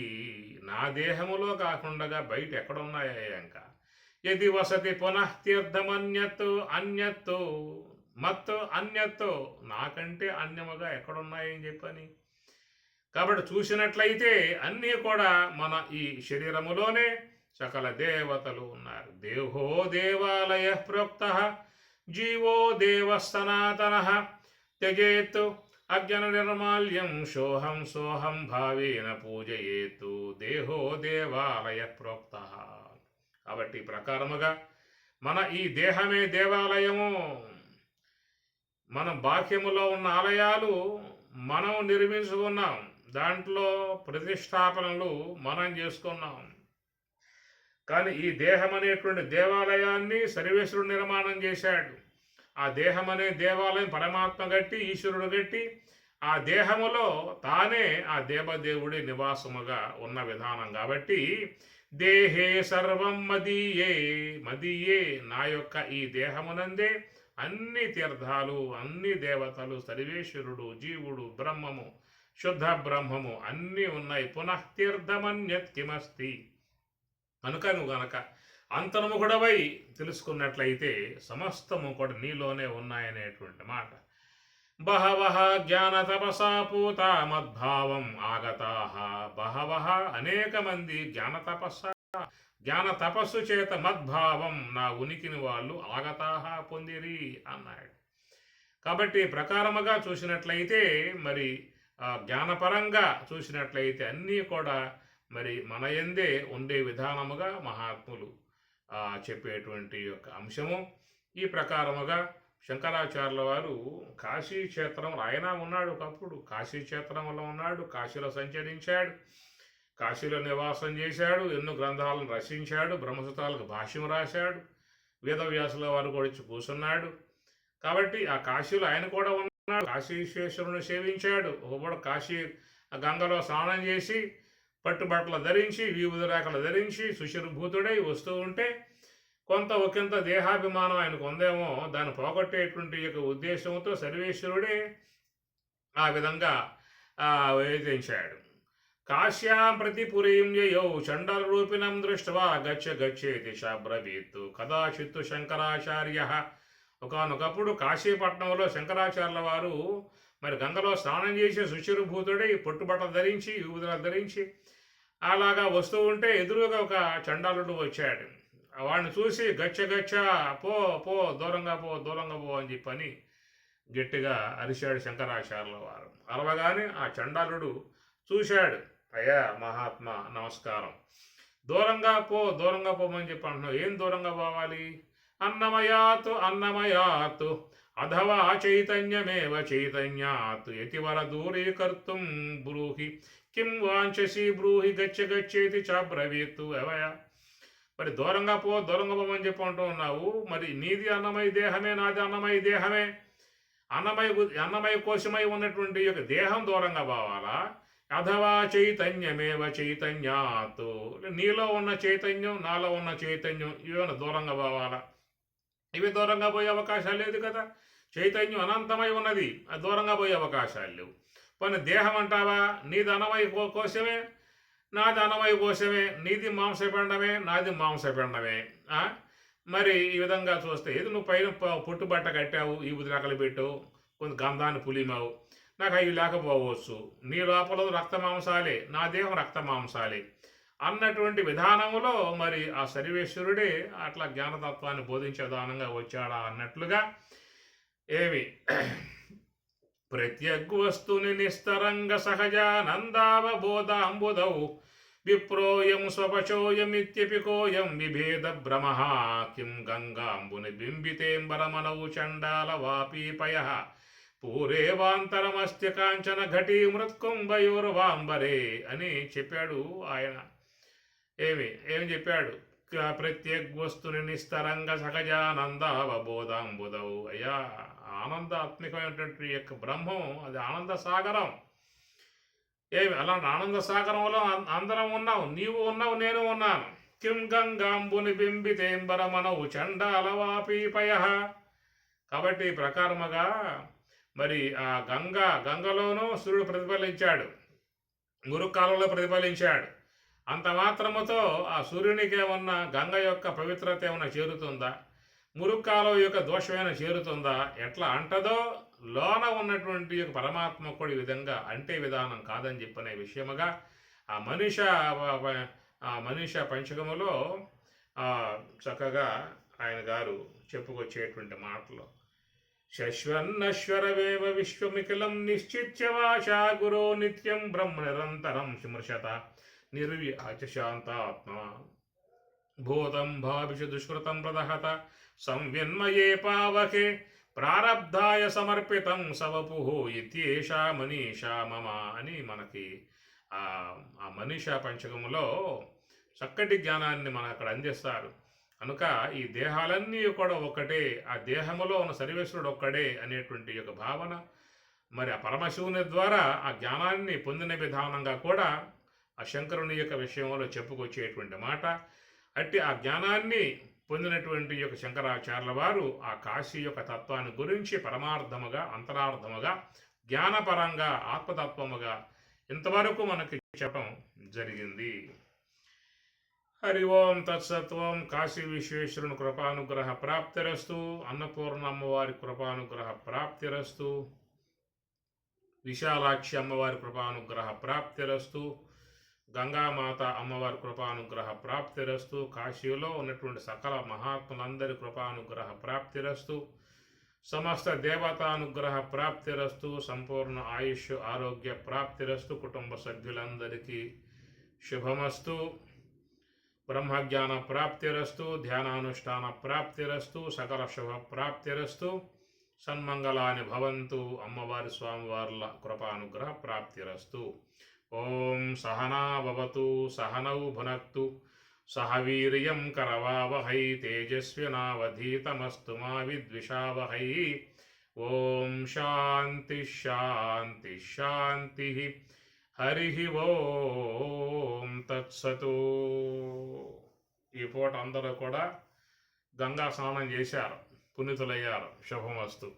నా దేహములో కాకుండా బయట ఎక్కడున్నాయా ఇంకా. యది వసతి పునః తీర్థమన్యత్ అన్యత్తు మత్తు అన్యత్తు, నాకంటే అన్యముగా ఎక్కడున్నాయని చెప్పని. కాబట్టి చూసినట్లయితే అన్నీ కూడా మన ఈ శరీరములోనే సకల దేవతలు ఉన్నారు. దేహో దేవాలయ ప్రోక్త జీవో దేవ సనాతన త్యజేత్ అజ్ఞాన నిర్మాల్యం సోహం సోహం భావేన పూజయేతు దేహో దేవాలయ ప్రోక్త. కాబట్టి ప్రకారముగా మన ఈ దేహమే దేవాలయము. మన బాహ్యములో ఉన్న ఆలయాలు మనం నిర్మించుకున్నాం, దాంట్లో ప్రతిష్టాపనలు మనం చేసుకున్నాం. కానీ ఈ దేహం అనేటువంటి దేవాలయాన్ని సర్వేశ్వరుడు నిర్మాణం చేశాడు. ఆ దేహం అనే దేవాలయం పరమాత్మ గట్టి, ఈశ్వరుడు గట్టి, ఆ దేహములో తానే ఆ దేవదేవుడి నివాసముగా ఉన్న విధానం. కాబట్టి దేహే సర్వం మదీయే, మదీయే నా యొక్క ఈ దేహమునందే అన్ని తీర్థాలు, అన్ని దేవతలు, సర్వేశ్వరుడు, జీవుడు, బ్రహ్మము, శుద్ధ బ్రహ్మము అన్నీ ఉన్నాయి. పునః తీర్థమన్యత్ కిమస్తి. కనుక నువ్వు గనక అంతర్ముఖుడవై తెలుసుకున్నట్లయితే సమస్తము కూడా నీలోనే ఉన్నాయనేటువంటి మాట. బహవః జ్ఞాన తపసా పూతా మద్భావం ఆగతాః. బహవః అనేక మంది జ్ఞాన తపస్సు చేత మద్భావం నా ఉనికిని వాళ్ళు ఆగతాః పొందిరి అన్నాడు. కాబట్టి ప్రకారముగా చూసినట్లయితే మరి జ్ఞానపరంగా చూసినట్లయితే అన్నీ కూడా మరి మన యందే ఉండే విధానముగా మహాత్ములు చెప్పేటువంటి యొక్క అంశము. ఈ ప్రకారముగా శంకరాచార్యుల వారు కాశీ క్షేత్రం, ఆయన ఉన్నాడు ఒకప్పుడు కాశీ క్షేత్రంలో ఉన్నాడు, కాశీలో సంచరించాడు, కాశీలో నివాసం చేశాడు, ఎన్నో గ్రంథాలను రచించాడు, బ్రహ్మసూత్రాలకు భాష్యం రాశాడు, వేదవ్యాసుల వారు కూడా వచ్చి కూర్చున్నాడు. కాబట్టి ఆ కాశీలో ఆయన కూడా ఉన్నాడు, కాశీశ్వేశ్వరుని సేవించాడు. ఒకప్పుడు కాశీ గంగలో స్నానం చేసి పట్టుబట్టలు ధరించి విభూది రేఖలు ధరించి సుశిర్భూతుడై వస్తూ ఉంటే ఒకంత దేహాభిమానం ఆయనకు ఉందేమో, దాన్ని పోగొట్టేటువంటి యొక్క ఉద్దేశంతో సర్వేశ్వరుడే ఆ విధంగా వేధించాడు. కాశ్యాం ప్రతి పురీం యయౌ చండల రూపిణం దృష్ట్వా గచ్చ గచ్చేతి శాబ్రవీత్ కదాచిత్తు శంకరాచార్య. ఒకనొకప్పుడు కాశీపట్నంలో శంకరాచార్యుల వారు మరి గంగలో స్నానం చేసి సుశిర్భూతుడై పొట్టుబట్టలు ధరించి విభూతులు ధరించి అలాగా వస్తూ ఉంటే ఎదురుగా ఒక చండాలుడు వచ్చాడు. వాడిని చూసి గచ్చ గచ్చ పో పో దూరంగా పో దూరంగా పో అని చెప్పని గట్టిగా అరిశాడు శంకరాచార్యుల వారు. అరవగానే ఆ చండాలుడు చూశాడు, అయ్యా మహాత్మా నమస్కారం, దూరంగా పోమని చెప్పి అంటున్నావు, ఏం దూరంగా పోవాలి? అన్నమయాతు అన్నమయాతు అథవా చైతన్యమేవ చైతన్యాత్ యతివర దూరీకర్తుం బ్రూహి కిం వాంఛసి బ్రూహి గచ్చ గచ్చేతి చాబ్రవీత్తు అవయ. మరి దూరంగా పోమని చెప్పి అంటూ ఉన్నావు. మరి నీది అన్నమయ దేహమే, నాది అన్నమయ దేహమే. అన్నమయ కోశమై ఉన్నటువంటి యొక్క దేహం దూరంగా పోవాలా? అథవా చైతన్యమేవ చైతన్యాత్, నీలో ఉన్న చైతన్యం నాలో ఉన్న చైతన్యం ఇవన్న దూరంగా పోవాలా? ఇవి దూరంగా పోయే అవకాశాలు లేదు కదా. చైతన్యం అనంతమై ఉన్నది, అది దూరంగా పోయే అవకాశాలు లేవు. పోనీ దేహం అంటావా? నీది అన్నమయ కోశమే, నాది అన్నమయ కోశమే. నీది మాంసపిండమే, నాది మాంసపిండమే. మరి ఈ విధంగా చూస్తే ఏది నువ్వు పైన పొట్టుబట్ట కట్టావు, ఈ బుద్ధిరకలు పెట్టావు, కొంత గంధాన్ని పులిమావు, నాకు అవి లేకపోవచ్చు. నీ లోపల రక్త మాంసాలే, నా దేహం రక్త మాంసాలే అన్నటువంటి విధానంలో మరి ఆ సర్వేశ్వరుడే అట్లా జ్ఞానతత్వాన్ని బోధించే విధానంగా వచ్చాడా అన్నట్లుగా ఏమి ప్రత్యగ్వస్తుని నిస్తరంగ సహజానందావబోధాంబుధౌ విప్రోయం స్వపచోయమిత్యపికోయం విభేద భ్రమ కిం గంగాంబుని బింబితేంబరమనౌ చండాల వాపీపయ పూరేవాంతరమస్త్య కాంచన ఘటీ మృత్కుంభయోర్వాంబరే అని చెప్పాడు ఆయన. ఏమి చెప్పాడు? ప్రత్యగ్వస్తుని నిస్తరంగ సహజానందావబోధాంబుధౌ. అయ్యా, ఆనందాత్మికమైనటువంటి యొక్క బ్రహ్మం అది ఆనంద సాగరం. అలాంటి ఆనంద సాగరంలో అందరం ఉన్నాం. నీవు ఉన్నావు, నేను ఉన్నాను. కిం గంగాంబుని బింబితేంబరమనౌ చండాలవాపీపయ. కాబట్టి ఈ ప్రకారముగా మరి ఆ గంగలోనూ సూర్యుడు ప్రతిఫలించాడు, మురుక్కాలంలో ప్రతిఫలించాడు. అంత మాత్రముతో ఆ సూర్యునికి ఏమన్నా గంగ యొక్క పవిత్రత ఏమన్నా చేరుతుందా? మురుక్కాలం యొక్క దోషమైన చేరుతుందా? ఎట్లా అంటదో లోన ఉన్నటువంటి యొక్క పరమాత్మ కూడా ఈ విధంగా అంటే విధానం కాదని చెప్పనే విషయముగా ఆ మనీష పంచకములో చక్కగా ఆయన గారు చెప్పుకొచ్చేటువంటి మాటలు. శశ్వన్నశ్వరవేవ విశ్వమిఖిలం నిశ్చిత్య వాచా గురో నిత్యం బ్రహ్మ నిరంతరం స్మృశత నిర్వ్యాచ శాంతాత్మ భూతం భావిష దుష్కృతం ప్రదహత సంవిన్మయే పావకే ప్రారబ్ధాయ సమర్పితం సవపుః ఇత్యేషా మనీషా మమ అని మనకి ఆ మనీషా పంచకములో చక్కటి జ్ఞానాన్ని మనకు అక్కడ అందిస్తారు. కనుక ఈ దేహాలన్నీ కూడా ఒక్కటే, ఆ దేహములో ఉన్న సర్వేశ్వరుడు ఒక్కడే అనేటువంటి యొక్క భావన మరి ఆ పరమశివుని ద్వారా ఆ జ్ఞానాన్ని పొందిన విధానంగా కూడా ఆ శంకరుని యొక్క విషయంలో చెప్పుకొచ్చేటువంటి మాట. అట్టి ఆ జ్ఞానాన్ని పొందినటువంటి యొక్క శంకరాచార్యుల వారు ఆ కాశీ యొక్క తత్వాన్ని గురించి పరమార్థముగా, అంతరార్థముగా, జ్ఞానపరంగా, ఆత్మతత్వముగా ఇంతవరకు మనకి చెప్పడం జరిగింది. హరి ఓం తత్సత్వం. కాశీ విశ్వేశ్వరుని కృపానుగ్రహ ప్రాప్తిరస్తు. అన్నపూర్ణ అమ్మవారి కృపానుగ్రహ ప్రాప్తిరస్తు. విశాలాక్షి అమ్మవారి కృపానుగ్రహ ప్రాప్తిరస్తు. గంగామాత అమ్మవారి కృపానుగ్రహ ప్రాప్తిరస్తు. కాశీలో ఉన్నటువంటి సకల మహాత్ములందరి కృపానుగ్రహ ప్రాప్తిరస్తు. సమస్త దేవతానుగ్రహ ప్రాప్తిరస్తు. సంపూర్ణ ఆయుష్ ఆరోగ్య ప్రాప్తిరస్తు. కుటుంబ సభ్యులందరికీ శుభమస్తు. బ్రహ్మజ్ఞాన ప్రాప్తిరస్తు. ధ్యానానుష్ఠాన ప్రాప్తిరస్తు. సకల శుభ ప్రాప్తిరస్తు. సన్మంగళాని భవంతు. అమ్మవారి స్వామివార్ల కృపానుగ్రహ ప్రాప్తిరస్తు. ఓం సహనా భవతు సహనౌ భునక్తు సహ వీర్యం కరవావహై తేజస్వినావధీతమస్తు మా విద్విషావహై. ఓం శాంతి శాంతి శాంతి. హరి ఓం తత్సతు. ఈ పూట అందరూ కూడా గంగా స్నానం చేశారు, పునీతులయ్యారు. శుభమస్తు.